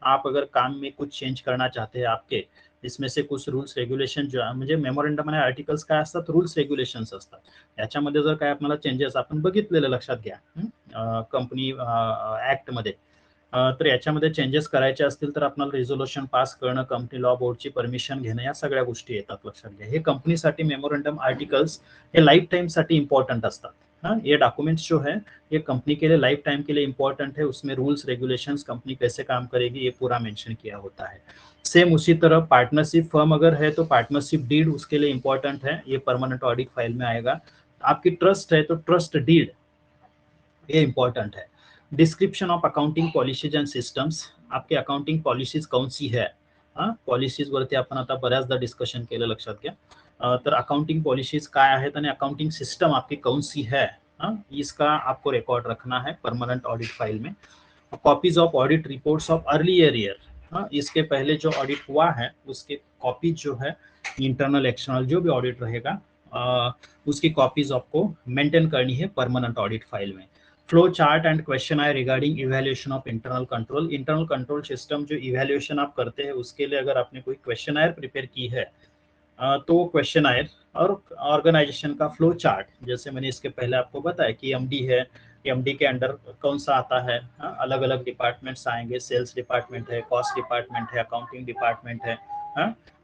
आप अगर काम में कुछ चेंज करना चाहते हैं आपके, इसमें से कुछ रूल्स रेग्युलेशन जो म्हणजे मेमोरेंडम आणि आर्टिकल्स काय असतात? रूल्स रेग्युलेशन्स असतात। याच्यामध्ये जर काय आपल्याला चेंजेस आपण बघितलेलं लक्षात घ्या कंपनी ऍक्ट मध्ये, तर याच्यामध्ये चेंजेस करायचे असतील तर आपल्याला रिझोल्युशन पास करणं, कंपनी लॉ बोर्डची परमिशन घेणं, या सगळ्या गोष्टी येतात. लक्षात घ्या, हे कंपनीसाठी मेमोरंडम आर्टिकल्स हे लाइफ टाइम साठी इंपॉर्टेंट असतात. हाँ, ये डॉक्यूमेंट्स जो है ये कंपनी के लिए लाइफ टाइम के लिए इंपॉर्टेंट है. उसमें रूल्स रेगुलेशंस कंपनी कैसे काम करेगी ये पूरा मेंशन किया होता है. सेम उसी तरह पार्टनरशिप फर्म अगर है तो पार्टनरशिप डीड उसके लिए इंपॉर्टेंट है, ये परमानेंट ऑडिट फाइल में आएगा. आपकी ट्रस्ट है तो ट्रस्ट डीड ये इंपॉर्टेंट है. Description of accounting policies and systems, आपकी अकाउंटिंग पॉलिसीज कोणसी है, पॉलिसीज वरती आपण आता बऱ्याचदा डिस्कशन केलं, लक्षात घ्या. तर अकाउंटिंग पॉलिसीज काय आहेत आणि अकाउंटिंग सिस्टम आपकी कौन सी है, इसका आपको रिकॉर्ड रखना है परमानेंट ऑडिट फाइल में. Copies of audit reports of earlier year, इसके पहले जो ऑडिट हुआ है उसके कॉपीज जो है इंटरनल एक्सटर्नल जो भी ऑडिट रहेगा उसकी कॉपीज आपको मेंटेन करनी है परमानेंट ऑडिट फाइल में. Flow chart and question regarding evaluation of internal control system जो इवैल्यूएशन आप करते हैं उसके लिए अगर आपने कोई क्वेश्चन प्रिपेयर की है तो क्वेश्चन और ऑर्गेनाइजेशन का फ्लो चार्ट, जैसे मैंने इसके पहले आपको बताया कि एमडी है, एमडी के अंडर कौन सा आता है, अलग अलग डिपार्टमेंट्स आएंगे, सेल्स डिपार्टमेंट है, कॉस्ट डिपार्टमेंट है, अकाउंटिंग डिपार्टमेंट है,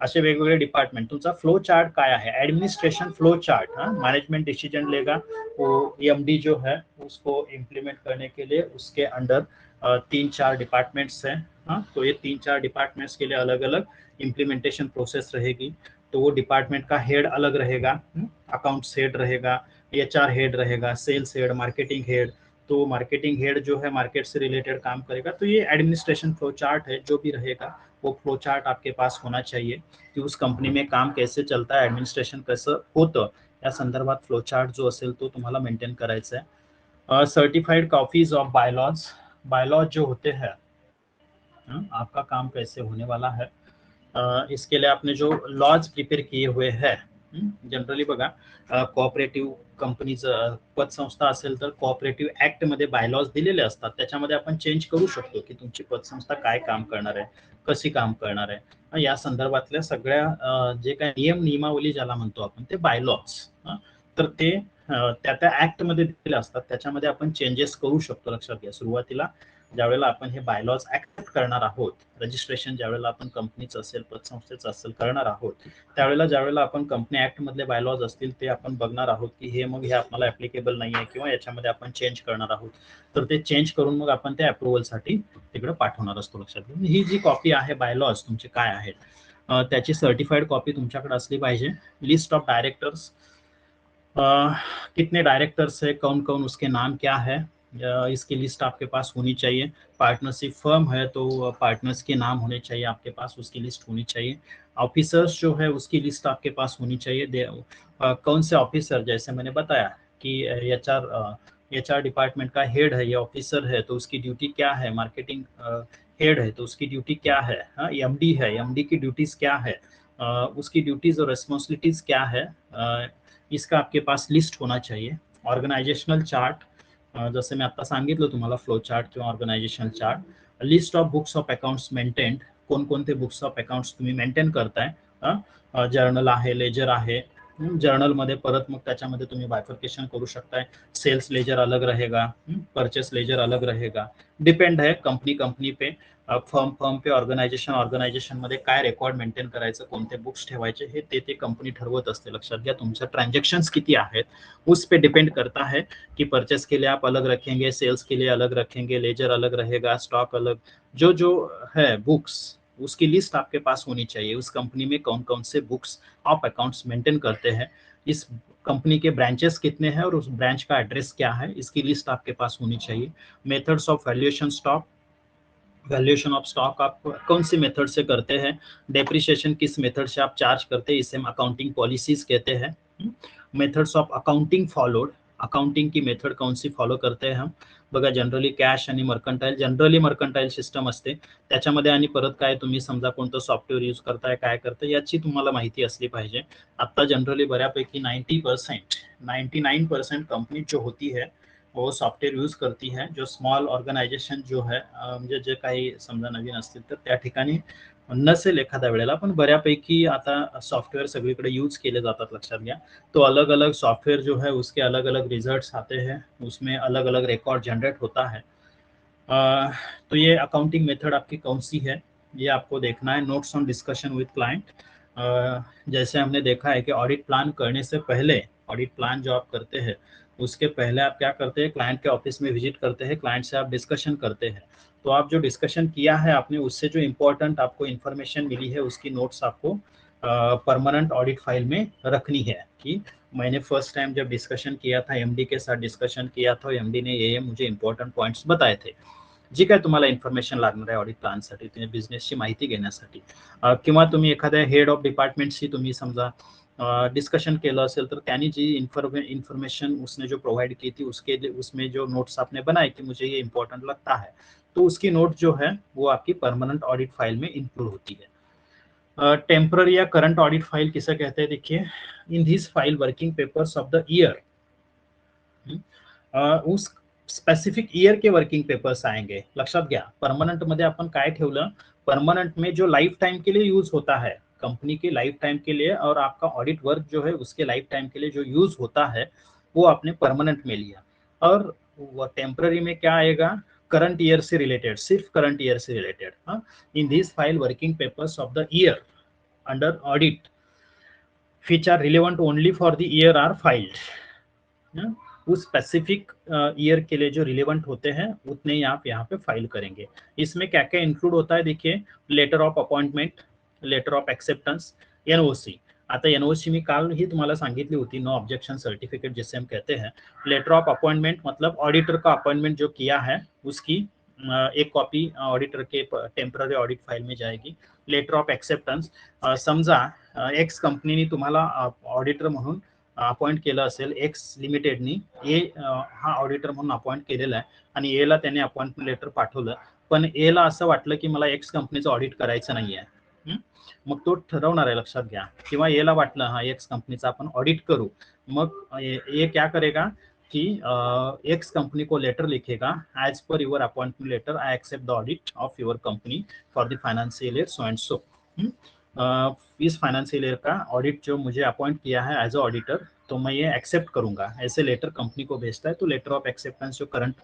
असे वेगवेगळे डिपार्टमेंट. तुमचा फ्लो चार्ट काय आहे, administration flow chart, management decision लेगा वो एमडी जो है उसको इम्प्लीमेंट करने के लिए उसके अंडर 3-4 डिपार्टमेंट्स हैं. तो ये 3-4 डिपार्टमेंट्स के लिए अलग अलग इम्प्लीमेंटेशन प्रोसेस रहेगी. तो वो डिपार्टमेंट का हेड अलग रहेगा, अकाउंट्स हेड रहेगा, एचआर हेड रहेगा, सेल्स हेड, मार्केटिंग हेड. तो मार्केटिंग हेड जो है मार्केट से रिलेटेड काम करेगा. तो ये एडमिनिस्ट्रेशन फ्लो चार्ट है, जो भी रहेगा वो फ्लो चार्ट आपके पास होना चाहिए कि उस कंपनी में काम कैसे चलता है, ऍडमिनिस्ट्रेशन कसं होतं या संदर्भात फ्लो चार्ट जो असेल तो तुम्हाला मेंटेन करायचा है. सर्टिफाइड कॉपीज ऑफ बायलॉज जो होते हैं, आपका काम कैसे होने वाला है, इसके लिए आपने जो लॉज प्रिपेयर किए हुए हैं, जनरली बघा कोऑपरेटिव्ह कंपनीज पतसंस्था असेल तर कोऑपरेटिव्ह ऍक्ट मध्ये बायलॉज दिलेले असतात, त्याच्यामध्ये आपण चेंज करू शकतो की तुमची पतसंस्था काय काम करणार आहे, कशी काम करणार आहे, या संदर्भातल्या सगळ्या जे काही नियमावली ज्याला म्हणतो आपण ते बायलॉज, तर ते त्या ऍक्ट मध्ये दिलेले असतात, त्याच्यामध्ये आपण चेंजेस करू शकतो. लक्षात घ्या, सुरुवातीला ज्यावेळेला आपण हे बायलॉज ऍक्सेप्ट करणार आहोत, रजिस्ट्रेशन ज्यावेळेला आपण कंपनीचं असेल पतसंस्थेचं असेल करणार आहोत, त्यावेळेला ज्यावेळेला आपण कंपनी ऍक्ट मधले बायलॉज असतील ते आपण बघणार आहोत की हे मग हे आपल्याला ऍप्लिकेबल नाही आहे किंवा याच्यामध्ये आपण चेंज करणार आहोत, तर ते चेंज करून मग आपण ते अप्रुव्हलसाठी तिकडे पाठवणार असतो. लक्षात घ्या, ही जी कॉपी आहे बायलॉज तुमचे काय आहेत त्याची सर्टिफाइड कॉपी तुमच्याकडे असली पाहिजे. लिस्ट ऑफ डायरेक्टर्स, कितने डायरेक्टर्स है, कौन कौन, उसके नाम क्या है, इसकी लिस्ट आपके पास होनी चाहिए. पार्टनरशिप फर्म है तो पार्टनर्स के नाम होने चाहिए आपके पास, उसकी लिस्ट होनी चाहिए. ऑफिसर्स जो है उसकी लिस्ट आपके पास होनी चाहिए. कौन से ऑफिसर, जैसे मैंने बताया कि एचआर डिपार्टमेंट का हेड है, ये ऑफिसर है तो उसकी ड्यूटी क्या है, मार्केटिंग हेड है तो उसकी ड्यूटी क्या है, एमडी है, एमडी की ड्यूटीज क्या है, उसकी ड्यूटीज और रेस्पॉन्सिबिलिटीज क्या है, इसका आपके पास लिस्ट होना चाहिए. ऑर्गेनायझेशनल चार्ट, जसं मी आता सांगितलं तुम्हाला फ्लो चार्ट किंवा organisational chart. List of books of accounts maintained, कोणकोणते बुक्स ऑफ अकाउंट्स तुम्ही मेंटेन करताय, जर्नल आहे, लेजर आहे. जर्नल मध्ये परत मग त्याच्यामध्ये तुम्ही बायफर्केशन करू शकताय, सेल्स लेजर अलग रहेगा, परचेस लेजर अलग रहेगा. डिपेंड है कंपनी पे, फर्म पे, ऑर्गनायझेशन मध्ये काय रेकॉर्ड मेंटेन करायचं, कोणते बुक्स ठेवायचे हे ते कंपनी ठरवत असते. लक्षात घ्या, तुमच्या ट्रांजेक्शन्स किती आहेत उस पे डिपेंड करता है कि परचेस के लिए आप अलग रखेंगे, सेल्स के लिए अलग रखेंगे, लेजर अलग रहेगा, स्टॉक अलग, जो है बुक्स उसकी लिस्ट आपके पास होनी चाहिए. उस कंपनी में कौन कौन से बुक्स ऑफ अकाउंट्स मेंटेन करते हैं, इस कंपनी के ब्रांचेस कितने हैं और उस ब्रांच का एड्रेस क्या है, इसकी लिस्ट आपके पास होनी चाहिए. Methods of valuation of stock आप कौन सी मेथड से करते हैं, डेप्रिसिएशन किस मेथड से आप चार्ज करते हैं, इसे हम अकाउंटिंग पॉलिसीज कहते हैं. Methods of accounting followed, accounting की मेथड कौन सी फॉलो करते हैं हम, बघा जनरली कॅश आणि मर्कंटाईल, जनरली मर्कंटाईल सिस्टम असते, त्याच्यामध्ये आणि परत काय तुम्ही समजा कोणतं सॉफ्टवेअर यूज करताय, काय करताय याची तुम्हाला माहिती असली पाहिजे. आता जनरली बऱ्यापैकी 99% कंपनी जो होती है वो सॉफ्टवेअर यूज करती है. जो स्मॉल ऑर्गनायझेशन जो है म्हणजे जे काही समजा नवीन असतील तर त्या ठिकाणी नसेल एखाद्या वेळेला, पण बऱ्यापैकी आता सॉफ्टवेअर सगळीकडे यूज केले जातात. लक्षात घ्या, तो अलग अलग सॉफ्टवेयर जो है उसके अलग अलग रिजल्ट्स आते हैं, उसमें अलग अलग रिकॉर्ड जनरेट होता है. तो ये अकाउंटिंग मेथड आपकी कौन सी है ये आपको देखना है। Notes on discussion with client, जैसे हमने देखा है कि ऑडिट प्लान करने से पहले, ऑडिट प्लान जो आप करते हैं उसके पहले आप क्या करते हैं, क्लाइंट के ऑफिस में विजिट करते हैं, क्लाइंट से आप डिस्कशन करते हैं। तो आप जो डिस्कशन किया है आपने, उससे जो इम्पोर्टेंट आपको इन्फॉर्मेशन मिली है उसकी नोट्स आपको परमानेंट ऑडिट फाइल में रखनी है कि मैंने फर्स्ट टाइम जब डिस्कशन किया था, एमडी के साथ डिस्कशन किया था, एमडी ने ये मुझे इम्पॉर्टंट पॉइंट्स बताए थे। जी काय तुम्हाला इन्फॉर्मेशन लागणार आहे ऑडिट प्लॅनसाठी, तुम्ही बिझनेसची माहिती घेण्यासाठी, किंवा तुम्ही एखाद्या हेड ऑफ डिपार्टमेंटशी तुम्ही समजा डिस्कशन केलं असेल तर त्यांनी जी इन्फॉर्मेशन उसने जो प्रोवाइड की थी उसमें जो नोट्स आपने बनाए कि मुझे ये इंपॉर्टेंट लगता है, तो उसकी नोट जो है वो आपकी परमानेंट ऑडिट फाइल में इंक्लूड होती है। टेम्पररी या करंट ऑडिट फाइल किसे कहते हैं, देखिए in this file working papers of the year, उस स्पेसिफिक ईयर के वर्किंग पेपर्स आएंगे। लक्षात घ्या, परमानेंट मध्ये आपण काय ठेवलं, परमानेंट में जो लाइफ टाइम के लिए यूज होता है, कंपनी के लाइफ टाइम के लिए, और आपका ऑडिट वर्क जो है उसके लाइफ टाइम के लिए जो यूज होता है वो आपने परमानेंट में लिया। और वो टेम्पररी में क्या आएगा, करंट ईयर से रिलेटेड, सिर्फ करंट ईयर से related. In this file working papers of the year under audit which are relevant only for the year are filed। उस स्पेसिफिक ईयर के लिए जो रिलेवेंट होते हैं उतने ही आप यहाँ पे फाइल करेंगे। इसमें क्या क्या इंक्लूड होता है, देखिए letter of appointment, letter of acceptance, NOC. आता एनओसी मी काल ही तुम्हाला सांगितली होती, नो ऑब्जेक्शन सर्टिफिकेट जिसे हम कहते हैं। लेटर ऑफ अपॉइंटमेंट मतलब ऑडिटर का अपॉइंटमेंट जो किया है उसकी एक कॉपी ऑडिटर के टेम्पररी ऑडिट फाइल में जाएगी। लेटर ऑफ एक्सेप्टन्स, समजा एक्स कंपनीने तुम्हाला ऑडिटर म्हणून अपॉइंट केलं असेल, एक्स लिमिटेडनी ए हा ऑडिटर म्हणून अपॉइंट केलेला आहे आणि एला त्याने अपॉइंटमेंट लेटर पाठवलं, पण एला असं वाटलं की मला एक्स कंपनीचं ऑडिट करायचं नाही आहे, मग तो ठरवणार आहे, लक्षात घ्या। किंवा एला वाटलं हा एक्स कंपनीचं आपण ऑडिट करू, मग ए क्या करेगा कि एक्स कंपनी को लेटर लिखेगा, as per your appointment letter I accept the audit of your company for the financial year so and so. इस फाइनेंशियल ईयर का ऑडिट जो मुझे अपॉइंट किया है एज अ ऑडिटर, तो मैं ये एक्सेप्ट करूंगा, ऐसे लेटर कंपनी को भेजता है। तो लेटर ऑफ एक्सेप्टेंस जो करंट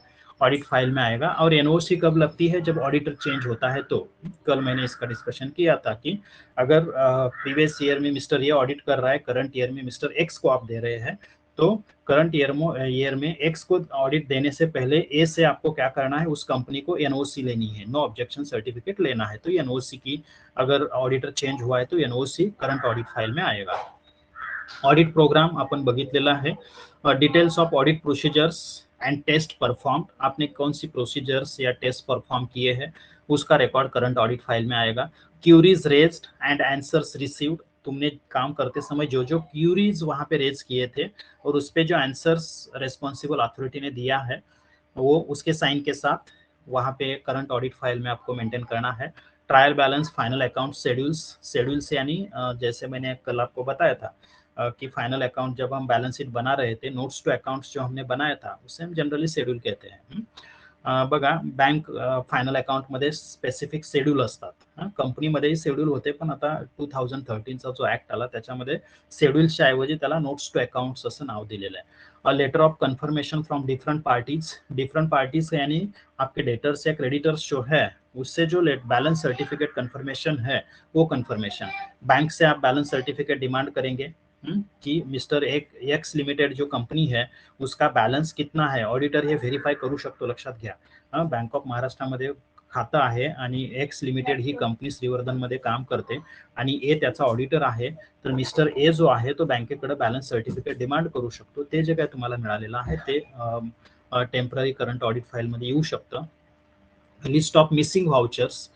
ऑडिट फाइल में आएगा। और एनओसी कब लगती है, जब ऑडिटर चेंज होता है। तो कल मैंने इसका डिस्कशन किया था कि अगर प्रीवियस ईयर में मिस्टर ये ऑडिट कर रहा है, करंट ईयर में मिस्टर एक्स को आप दे रहे हैं, तो करंट ईयर में एक्स को ऑडिट देने से पहले ए से आपको क्या करना है, उस कंपनी को एनओसी लेनी है, नो ऑब्जेक्शन सर्टिफिकेट लेना है। तो एनओसी की अगर ऑडिटर चेंज हुआ है तो एनओसी करंट ऑडिट फाइल में आएगा। ऑडिट प्रोग्राम अपन बघितलेला है। Details of audit procedures and test perform, आपने कौन सी प्रोसीजर्स या टेस्ट परफॉर्म किए हैं उसका रिकॉर्ड करंट ऑडिट फाइल में आएगा। Queries raised and answers received, तुमने काम करते समय जो जो क्यूरीज वहां पे रेज किए थे और उस पे जो आंसर्स रेस्पॉन्सिबल अथॉरिटी ने दिया है वो उसके साइन के साथ वहां पे करंट ऑडिट फाइल में आपको मेंटेन करना है। Trial balance, final account, schedules यानी जैसे मैंने कल आपको बताया था कि फाइनल अकाउंट जब हम बैलेंस शीट बना रहे थे, नोट्स टू अकाउंट्स जो हमने बनाया था उसे हम जनरली शेड्यूल कहते हैं। बघा बँक फायनल अकाउंट मध्ये स्पेसिफिक शेड्यूल असतात, कंपनीमध्येही शेड्यूल होते, पण आता 2013चा जो ऍक्ट आला त्याच्यामध्ये शेड्यूल्सच्या ऐवजी त्याला नोट्स टू अकाउंट्स असं नाव दिलेलं आहे। Letter of confirmation from different parties यानी आपके डेटर्स या क्रेडिटर्स जो है उससे जो बैलेंस सर्टिफिकेट कन्फर्मेशन है वो कन्फर्मेशन, बैंक से आप बैलेंस सर्टिफिकेट डिमांड करेंगे कि मिस्टर एक्स लिमिटेड जो कंपनी है उसका बैलेंस कितना है, ऑडिटर हे व्हेरीफाय करू शकतो, लक्षात घ्या। बँक ऑफ महाराष्ट्रामध्ये खातं आहे आणि एक्स लिमिटेड ही कंपनी श्रीवर्धन मध्ये काम करते आणि ए त्याचा ऑडिटर आहे, तर मिस्टर ए जो आहे तो बँकेकडे बॅलन्स सर्टिफिकेट डिमांड करू शकतो। ते जे काय तुम्हाला मिळालेलं आहे ते टेम्पररी करंट ऑडिट फाइल मध्ये येऊ शकतं। लिस्ट ऑफ मिसिंग वाउचर्स,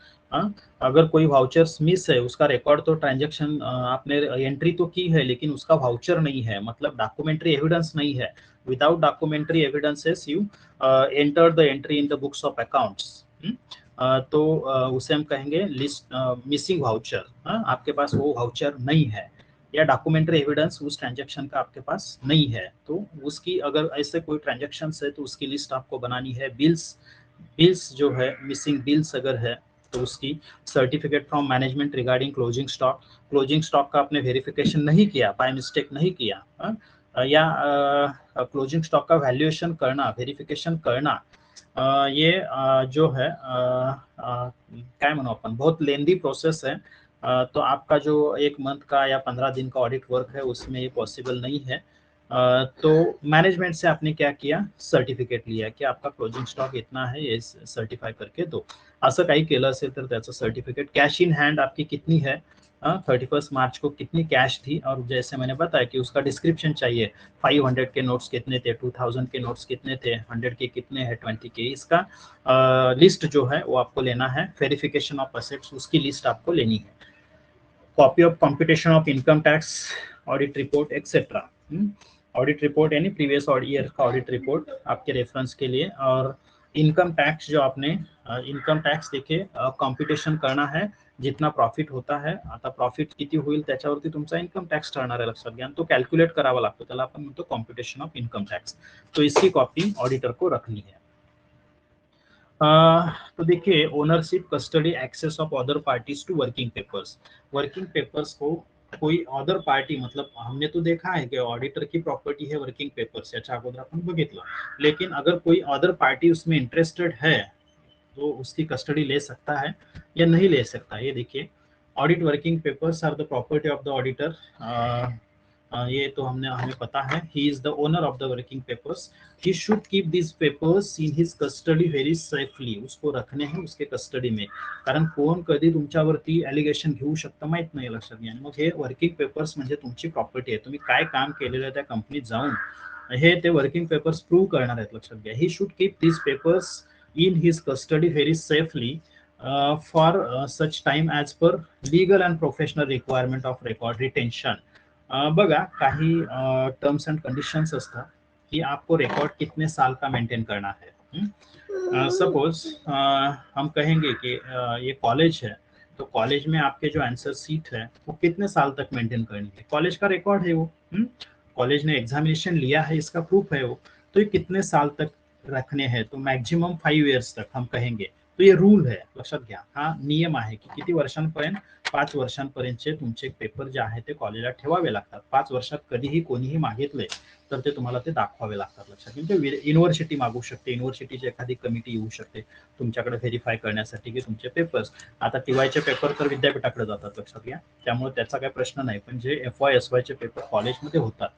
अगर कोई वाउचर्स मिस है, उसका रिकॉर्ड तो ट्रांजैक्शन आपने एंट्री तो की है लेकिन उसका वाउचर नहीं है, मतलब डॉक्यूमेंट्री एविडेंस नहीं है, without documentary evidences you enter the entry in the books of accounts, तो उसे हम कहेंगे लिस्ट मिसिंग वाउचर। आपके पास वो वाउचर नहीं है या डॉक्यूमेंट्री एविडेंस उस ट्रांजैक्शन का आपके पास नहीं है, तो उसकी अगर ऐसे कोई ट्रांजैक्शन है तो उसकी लिस्ट आपको बनानी है। बिल्स जो है, मिसिंग बिल्स अगर है तो उसकी certificate from management regarding closing stock का आपने वेरिफिकेशन नहीं किया, बाय मिस्टेक नहीं किया, या क्लोजिंग स्टॉक का वैल्यूएशन करना, वेरिफिकेशन करना ये जो है काय म्हणू आपण बहुत लेंदी प्रोसेस है। तो आपका जो 1 मंथ का या 15 दिन का ऑडिट वर्क है उसमें ये पॉसिबल नहीं है। तो मैनेजमेंट से आपने क्या किया, सर्टिफिकेट लिया की आपका क्लोजिंग स्टॉक इतना है, ये सर्टिफाई करके दो। असं काही केलं असेल तर त्याचं सर्टिफिकेट, कैश इन हैंड आपकी कितनी है, 31 मार्च को कितनी कैश थी, और जैसे मैंने बताया कि उसका डिस्क्रिप्शन चाहिए, 500 के नोट्स कितने थे, 2000 के नोट्स कितने थे, 100 के कितने हैं, 20 के, इसका लिस्ट जो है वो आपको लेना है। वेरिफिकेशन ऑफ असेट्स उसकी लिस्ट आपको लेनी है। Copy of computation of income tax, audit report etcetera. Audit report यानी प्रीवियस ईयर का ऑडिट रिपोर्ट आपके रेफरेंस के लिए। और इनकम टैक्स जो आपने इनकम टॅक्स देखील कॉम्प्युटेशन करना है, जितना प्रॉफिट होता है, आता प्रॉफिट किती होईल त्याच्यावरती तुमचा इनकम टॅक्स ठरणार आहे, लक्षात घ्या। तो कॅल्क्युलेट करावा लागतो, त्याला आपण म्हणतो कॉम्प्युटेशन ऑफ इनकम टैक्स। तो इसकी कॉपी ऑडिटर को रखनी है। तो देखिए, ownership, custody, access of other parties to working papers. Working papers को कोई अदर पार्टी, मतलब हमने तो देखा है कि ऑडिटर की प्रॉपर्टी है वर्किंग पेपर्स, याच्या अगोदर आपण बघितलं, लेकिन अगर कोई अदर पार्टी उसमें इंटरेस्टेड है तो उसकी कस्टडी ले सकता है या नहीं ले सकता। ये देखिए, audit working papers are the property of the auditor. ये तो हमें पता है। He is the owner of the working papers. He should keep this papers in his custody very safely. उसको रखणे हैं उसके कस्टडी में, कारण कोण कधी तुमच्यावरती एलिगेशन घेऊ शकतं माहित नाही, लक्षात घ्या। मग हे वर्किंग पेपर्स म्हणजे तुमची प्रॉपर्टी आहे, तुम्ही काय काम केलेलं आहे त्या कंपनीत जाऊन हे ते वर्किंग पेपर्स प्रूव्ह करणार आहेत, लक्षात घ्या। ही should keep this papers in his custody very safely for such time as per legal and professional requirement of record retention। बघा, काही टर्म्स एंड कंडिशंस असतात कि आपको रिकॉर्ड कितने साल का मेंटेन करना है। सपोज हम कहेंगे कि ये कॉलेज है, तो कॉलेज में आपके जो आंसर सीट है वो कितने साल तक मेंटेन करनी है, कॉलेज का रिकॉर्ड है वो। कॉलेज ने एग्जामिनेशन लिया है, इसका प्रूफ है वो, तो ये कितने साल तक रखने हैं, तो मॅक्झिमम 5 इयर्स तक हम कहेंगे। तो ये रूल है, लक्षात घ्या। हा नियम आहे की किती वर्षांपर्यंत, 5 वर्षांपर्यंतचे तुमचे पेपर जे आहे ते कॉलेजला ठेवावे लागतात। 5 वर्षात कधीही कोणीही मागितले तर ते तुम्हाला ते दाखवावे लागतात, लक्षात घ्या। युनिव्हर्सिटी मागू शकते, युनिव्हर्सिटीची एखादी कमिटी येऊ शकते तुमच्याकडे व्हेरीफाय करण्यासाठी की तुमचे पेपर्स, आता टीवायचे पेपर तर विद्यापीठाकडे जातात, लक्षात घ्या, त्यामुळे त्याचा काही प्रश्न नाही। पण जे FY SY चे पेपर कॉलेजमध्ये होतात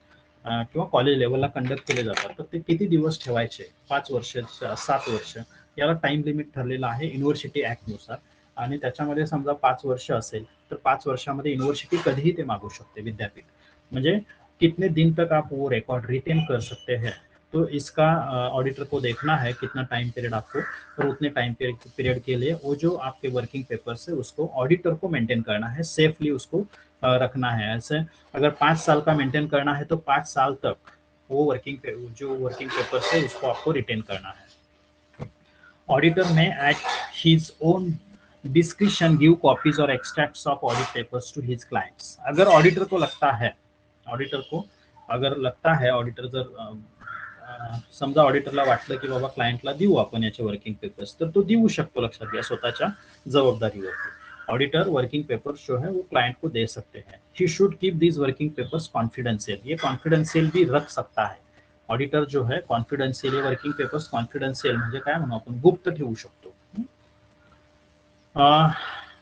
किंवा कॉलेज लेवलला कंडक्ट केले जातात, तर ते किती दिवस ठेवायचे, 5 वर्ष, 7 वर्ष, याला टाइम लिमिट ठरलेला आहे युनिव्हर्सिटी ऍक्ट नुसार। आणि त्याच्यामध्ये समजा 5 वर्ष असेल तर 5 वर्षामध्ये युनिव्हर्सिटी कधीही ते मागू शकते, विद्यापीठ, म्हणजे कितने दिन तक आप वो रिकॉर्ड रिटेन कर सकते हैं। तो इसका ऑडिटर को देखना है कितना टाइम पीरियड आपको, और उतने टाइम पीरियड के लिए वो जो आपके वर्किंग पेपर्स है उसको ऑडिटर को मेंटेन करना है, सेफली उसको रखना है। ऐसे अगर 5 साल का मेंटेन करना है तो 5 साल तक वो जो वर्किंग पेपर्स है उसको आपको रिटेन करना है। Auditor may at his own discretion give copies और extracts of audit papers to his clients. अगर ऑडिटर को लगता है, ऑडिटर जर समजा ऑडिटरला वाटलं की बाबा क्लायंटला देऊ आपण याचे वर्किंग पेपर्स, तर तो देऊ शकतो, लक्षात घ्या, स्वतःच्या जबाबदारीवरती। ऑडिटर वर्किंग पेपर्स जो है वो क्लाइंट को दे सकते हैं। ही should keep these working papers confidential. ये कॉन्फिडेंशियल भी रख सकता है ऑडिटर जो है, कॉन्फिडेंशियल, वर्किंग पेपर्स कॉन्फिडेंशियल म्हणजे काय म्हणू आपण, गुप्त ठेवू शकतो।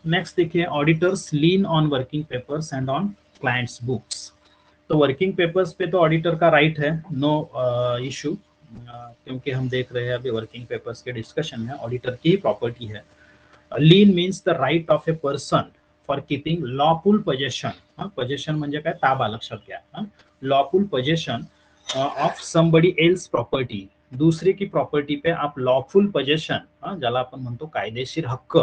नेक्स्ट देखिए, auditors lean on working papers and on clients books. तो वर्किंग पेपर्स पे तो ऑडिटर का राइट है, नो इशू, क्योंकि हम देख रहे हैं अभी वर्किंग पेपर्स के डिस्कशन में ऑडिटर की ही प्रॉपर्टी है। Lien means the right of a person for keeping lawful possession. Possession म्हणजे काय, ताबा, लक्षात घ्या। Lawful possession of somebody else property, दूसरे की प्रॉपर्टी पे आप लॉफुल पोजेशन, ज्याला आपण म्हणतो कायदेशीर हक्क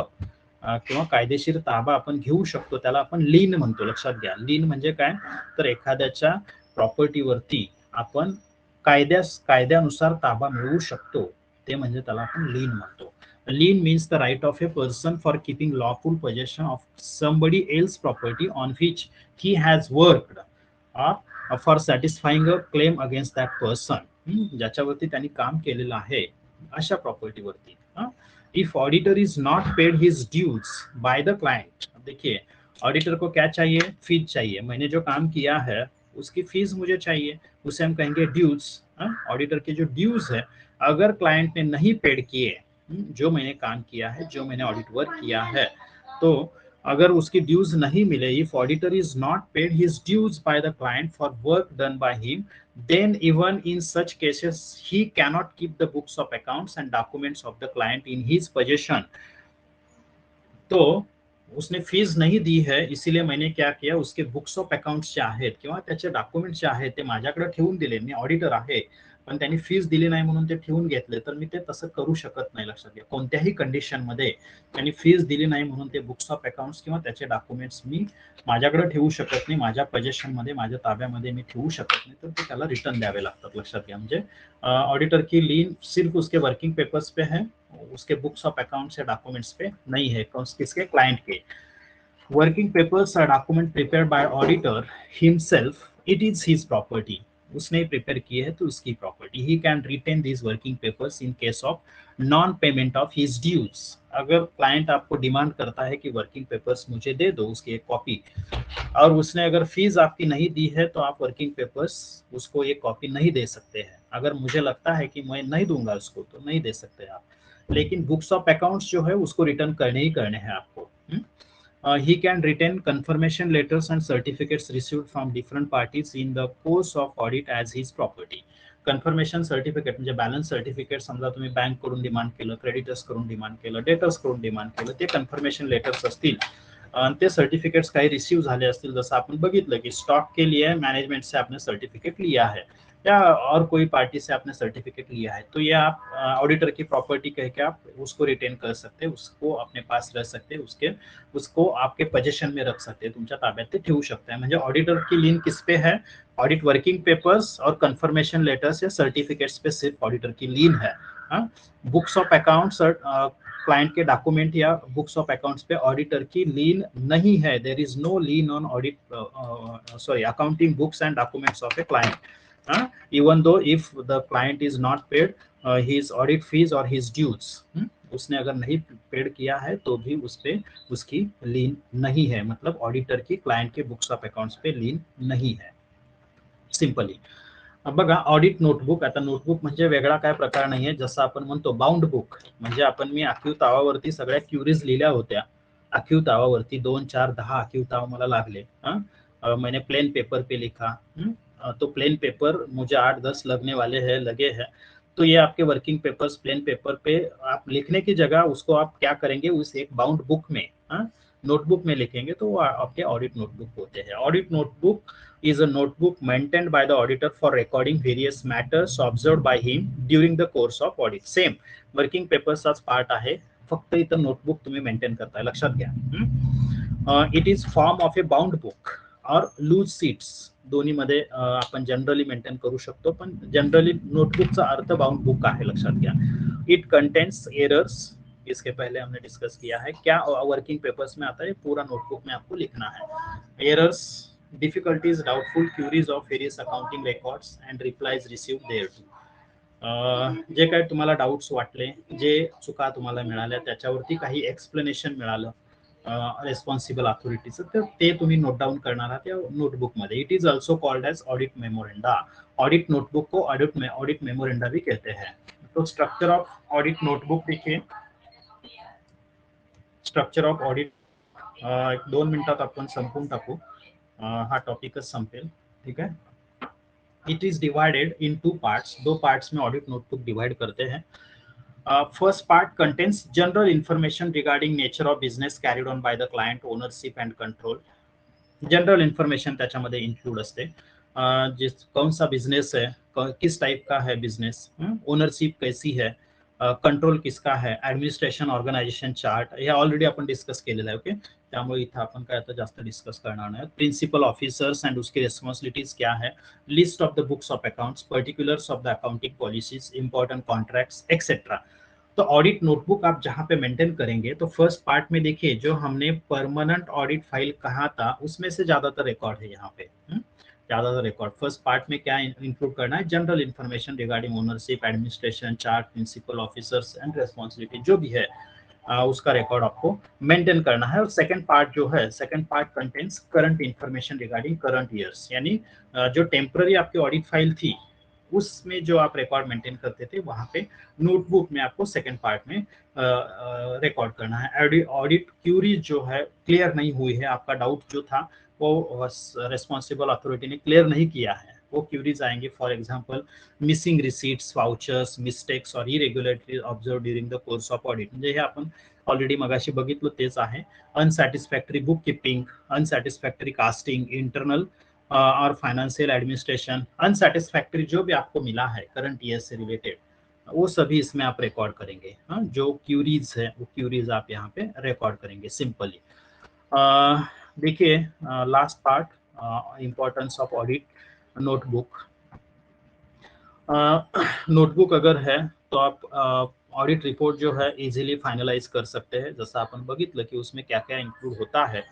किंवा कायदेशीर ताबा आपण घेऊ शकतो, त्याला आपण लीन म्हणतो, लक्षात घ्या। लीन म्हणजे काय, तर एखाद्याच्या प्रॉपर्टीवरती आपण कायद्यानुसार ताबा मिळवू शकतो, ते म्हणजे त्याला आपण लीन म्हणतो। Lien means the right of a person for keeping lawful possession of somebody else's property on which he has worked, or for satisfying a claim against that person, ज्याच्यावरती त्यांनी काम केलेलं आहे अशा प्रॉपर्टीवरती। If auditor is not paid his dues by the client, देखिए, auditor को क्या चाहिए, फीस चाहिए। मैंने जो काम किया है उसकी फीस मुझे चाहिए, उसे हम कहेंगे ड्यूज। ऑडिटर के जो ड्यूज है अगर क्लाइंट ने नहीं पेड किए जो मैंने काम किया है, जो मैंने ऑडिट वर्क किया है, तो अगर उसकी ड्यूज नहीं मिले, if auditor is not paid his dues by the client for work done by him, then even in such cases he cannot keep the books of accounts and documents of the client in his possession. तो उसने fees नाही दी है, इसीलिए मैंने क्या किया, उसके books of accounts जे आहेत किंवा त्याचे डॉक्युमेंट्स जे आहेत ते माझ्याकडे ठेवून दिले. मी ऑडिटर आहे, पण त्यांनी फीज दिली नाही म्हणून ते ठेवून घेतले, तर मी ते तसं करू शकत नाही. लक्षात घ्या, कोणत्याही कंडिशन मध्ये त्यांनी फीज दिली नाही म्हणून ते बुक्स ऑफ अकाउंट्स किंवा त्याचे डॉक्युमेंट्स मी माझ्याकडे ठेवू शकत नाही, माझ्या पोजेशन मध्ये, माझ्या ताब्यामध्ये मी ठेवू शकत नाही, तर ते त्याला रिटर्न द्यावे लागतात. लक्षात घ्या, म्हणजे ऑडिटर की लीन सिर्फ उसके वर्किंग पेपर्स पे है, उसके बुक्स ऑफ अकाउंट्स या डॉक्यूमेंट्स पे नहीं है, किसके, क्लाइंट के. Working papers are document prepared by auditor himself, it is his property. उसने प्रिपेयर किए है तो उसकी प्रॉपर्टी. He can retain these working papers in case of non payment of his dues. अगर क्लाइंट आपको डिमांड करता है कि वर्किंग पेपर्स मुझे दे दो, उसकी एक कॉपी, और उसने अगर फीस आपकी नहीं दी है, तो आप वर्किंग पेपर्स उसको एक कॉपी नहीं दे सकते हैं. अगर मुझे लगता है कि मैं नहीं दूंगा उसको, तो नहीं दे सकते आप. लेकिन बुक्स ऑफ अकाउंट्स जो है उसको रिटर्न करने ही करने हैं आपको. He can retain confirmation letters and certificates received from different parties in the course of audit as his property. Confirmation certificate म्हणजे बॅलन्स सर्टिफिकेट, समजा तुम्ही बँक कडून डिमांड केलं, क्रेडिटर्स कडून डिमांड केलं, डेटर्स कडून डिमांड केलं, ते कन्फर्मेशन लेटर्स असतील. ते सर्टिफिकेट्स काही रिसीव झाले असतील, जसं आपण बघितलं की स्टॉक के लिए मैनेजमेंट से आपने सर्टिफिकेट लिया है या और कोई पार्टी से आपने सर्टिफिकेट लिया है, तो ये आप ऑडिटर की प्रॉपर्टी कह के आप उसको रिटेन कर सकते हैं, उसको अपने पास रख सकते हैं, उसको आपके पोजीशन में रख सकते हैं, तुमच्या ताब्यात ते ठेवू शकता है. म्हणजे ऑडिटर की लीन किस पे है, ऑडिट वर्किंग पेपर्स और कंफर्मेशन लेटर्स या सर्टिफिकेट्स पे सिर्फ ऑडिटर की लीन है. बुक्स ऑफ अकाउंट्स और क्लाइंट के डॉक्यूमेंट या बुक्स ऑफ अकाउंट्स पे ऑडिटर की लीन नहीं है. There is no lien on audit, sorry, accounting books and documents of a client. Even though if the client is not paid his audit fees or his dues, उसने अगर नहीं paid किया है तो भी उस पे उसकी लीन नहीं है. मतलब ऑडिटर की क्लाइंट के बुक्स ऑफ अकाउंट्स पे लीन नहीं है, सिंपली. बघा, ऑडिट नोटबुक. आता नोटबुक म्हणजे वेगळा काय प्रकार नाहीये, जसं आपण म्हणतो बाउंड बुक, म्हणजे आपण मी आखीव तावावरती सगळ्या क्युरीज लिहिल्या होत्या. आखीव तावावरती 2, 4, 10 आखीव ताव मला लागले. मैंने प्लेन पेपर पे लिखा, तो प्लेन पेपर मुझे 8-10 लगने वाले हैं, लगे हैं. तो ये आपके वर्किंग पेपर्स प्लेन पेपर पे आप लिखने की जगह उसको आप क्या करेंगे, उस एक बाउंड बुक में, नोटबुक में लिखेंगे, तो वो आपके ऑडिट नोटबुक होते हैं. Audit notebook is a notebook maintained by the auditor for recording various matters observed by him during the course of audit. Same working पेपर्सचाच पार्ट आहे, फक्त इथं नोटबुक तुम्ही मेंटेन करताय. लक्षात घ्या. It is form of a bound book और loose sheets, दोन्ही मध्ये आपण जनरली मेंटेन करू शकतो, पण जनरली नोटबुकचा अर्थ बाउंड बुक आहे. लक्षात घ्या. इट कंटेन्स एरर्स, इसके पहले हमने डिस्कस किया है. क्या वर्किंग पेपर्स में आता है, पूरा नोटबुक में आपको लिखना है. Errors, difficulties, doubtful queries of various accounting records and replies received thereto. जे काही तुम्हाला डाउट्स वाटले, जे चुका तुम्हाला मिळाल्या, त्याच्यावरती काही एक्सप्लेनेशन मिळालं रेस्पॉन्सिबल अथॉरिटीचं, तर ते तुम्ही नोट डाउन करणार आहात या नोटबुक मध्ये. It is also called as audit memoranda. Audit notebook को ऑडिट मेमोरेंडा भी कहते हैं. तो स्ट्रक्चर ऑफ ऑडिट नोटबुक देखिए. स्ट्रक्चर ऑफ ऑडिट 2 मिनिटात आपण संपून टाकू, हा टॉपिकच संपेल. ठीक है. It is divided in 2 parts. 2 parts में ऑडिट नोटबुक डिवाइड करते हैं. First part contains general information regarding nature of business carried on by the client, ownership and control. General information त्याच्यामध्ये इंक्लूड असते. जिस कौन सा बिजनेस है, किस टाइप का है बिजनेस, ओनरशिप कैसी है, कंट्रोल किसका है, ऍडमिनिस्ट्रेशन, ऑर्गनायझेशन चार्ट, हे ऑलरेडी आपण डिस्कस केलेलं आहे. ओके, त्यामुळे इथं आपण काय आता जास्त डिस्कस करणार नाही. प्रिन्सिपल ऑफिसर्स एंड उसकी रिस्पॉन्सिबिलिटीज क्या है, list of the books of accounts, particulars of the accounting policies, important contracts etcetera. तो ऑडिट नोटबुक आप जहाँ पे मेंटेन करेंगे, तो फर्स्ट पार्ट में देखिए जो हमने परमानेंट ऑडिट फाइल कहा था, उसमें से ज्यादातर रिकॉर्ड है यहाँ पे. ज्यादातर रिकॉर्ड फर्स्ट पार्ट में क्या इंक्लूड करना है, general information regarding ownership, administration chart, principal officers and responsibility, जो भी है उसका रिकॉर्ड आपको मेंटेन करना है. और सेकंड पार्ट जो है, second part contains current information regarding current years, यानी जो टेम्पररी आपकी ऑडिट फाइल थी, उसमें जो आप रिकॉर्ड मेंटेन करते थे वहां पे नोटबुक में आपको सेकंड पार्ट में रिकॉर्ड करना है। ऑडिट क्यूरीज जो है क्लियर नहीं हुई है, आपका डाउट जो था वो रेस्पॉन्सिबल अथॉरिटी ने क्लियर नहीं किया है, वो क्यूरीज आएंगे। For example missing receipts, vouchers, mistakes और irregularities observe during the course of audit, म्हणजे हे आपण ऑलरेडी मगाशी बघितलं तेच आहे। Unsatisfactory book keeping, unsatisfactory costing, internal और फाइनेंशियल एडमिनिस्ट्रेशन, अनसेटिस्फैक्टरी जो भी आपको मिला है करंट ईयर से रिलेटेड, वो सभी इसमें आप रिकॉर्ड करेंगे। हाँ, जो क्यूरीज है वो क्यूरीज आप यहाँ पे रिकॉर्ड करेंगे सिंपली। देखिए last part, importance of audit notebook. Notebook अगर है तो आप ऑडिट रिपोर्ट जो है इजीली फाइनलाइज कर सकते हैं। जैसा अपन बघितलं की उसमें क्या क्या इंक्लूड होता है।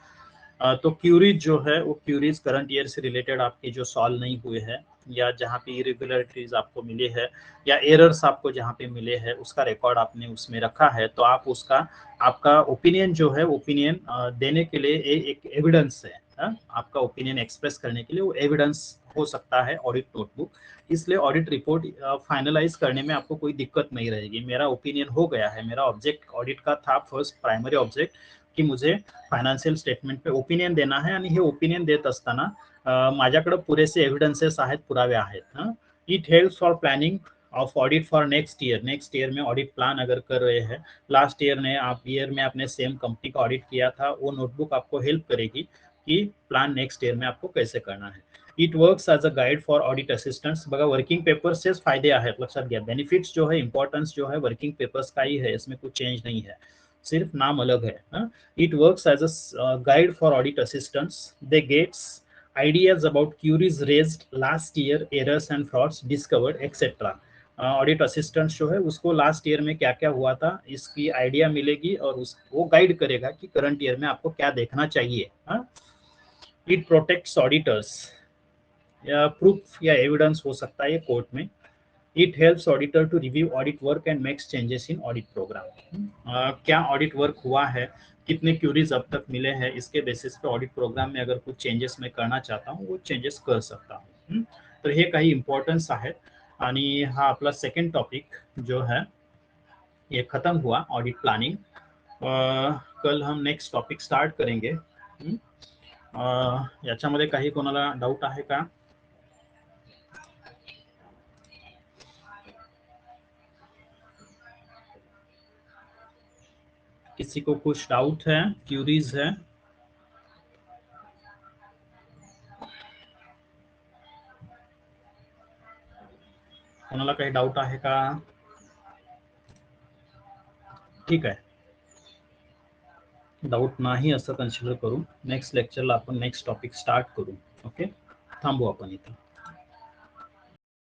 तो क्यूरीज जो है वो क्यूरीज करंट ईयर से रिलेटेड आपकी जो सॉल्व नहीं हुए हैं, या जहाँ पे इरेगुलरिटीज आपको मिले हैं, या एरर्स आपको जहाँ पे मिले हैं, उसका रिकॉर्ड आपने उसमें रखा है, तो आप उसका आपका ओपिनियन जो है ओपिनियन देने के लिए एक एविडेंस है। आपका ओपिनियन एक्सप्रेस करने के लिए वो एविडेंस हो सकता है ऑडिट नोटबुक। इसलिए ऑडिट रिपोर्ट फाइनलाइज करने में आपको कोई दिक्कत नहीं रहेगी। मेरा ओपिनियन हो गया है, मेरा ऑब्जेक्ट ऑडिट का था फर्स्ट प्राइमरी ऑब्जेक्ट की मुझे फायनान्शियल स्टेटमेंट पे ओपिनियन देना है, आणि हे ओपिनियन देत असताना माझ्याकडे पुरेसे एव्हिडन्सेस आहेत, पुरावे आहेत। It helps for planning of audit for next year. Next year में ऑडिट प्लान अगर कर रहे हैं, लास्ट ईयर में आपने सेम कंपनी का ऑडिट किया था, वो नोटबुक आपको हेल्प करेगी कि प्लान नेक्स्ट ईयर में आपको कैसे करना है। It works as a guide for audit assistants. बघा वर्किंग पेपर्सचेच फायदे आहेत, लक्षात घ्या। बेनिफिट्स जो है, इंपॉर्टन्स जो है वर्किंग पेपर्स का ही है, इसमें कुछ चेंज नहीं है, सिर्फ नाम अलग है। It works as a guide for audit assistants. They gets ideas about queries raised last year, errors and frauds discovered, etc. Audit assistant जो है उसको लास्ट ईयर में क्या क्या हुआ था इसकी आइडिया मिलेगी, और उस वो गाइड करेगा कि करंट ईयर में आपको क्या देखना चाहिए। इट प्रोटेक्ट्स ऑडिटर्स, या प्रूफ या एविडेंस हो सकता है कोर्ट में। It helps auditor to review audit work and makes changes in audit programme. क्या ऑडिट वर्क हुआ है, कितने क्यूरीज अब तक मिले हैं, इसके बेसिस पे ऑडिट प्रोग्राम में अगर कुछ चेंजेस मैं करना चाहता हूँ वो चेंजेस कर सकता हूँ। तर हे काही इम्पॉर्टन्स आहेत। आणि हा आपला सेकंड टॉपिक जो है ये खत्म हुआ, ऑडिट प्लानिंग। कल हम नेक्स्ट टॉपिक स्टार्ट करेंगे। याच्यामध्ये काही कोणाला डाऊट आहे का? किसी को कुछ डाउट है, क्यूरीज है? कोणाला काही डाऊट आहे का? ठीक आहे, डाऊट नाही असं कन्सिडर करू, नेक्स्ट लेक्चरला आपण नेक्स्ट टॉपिक स्टार्ट करू। ओके, थांबू आपण इथं।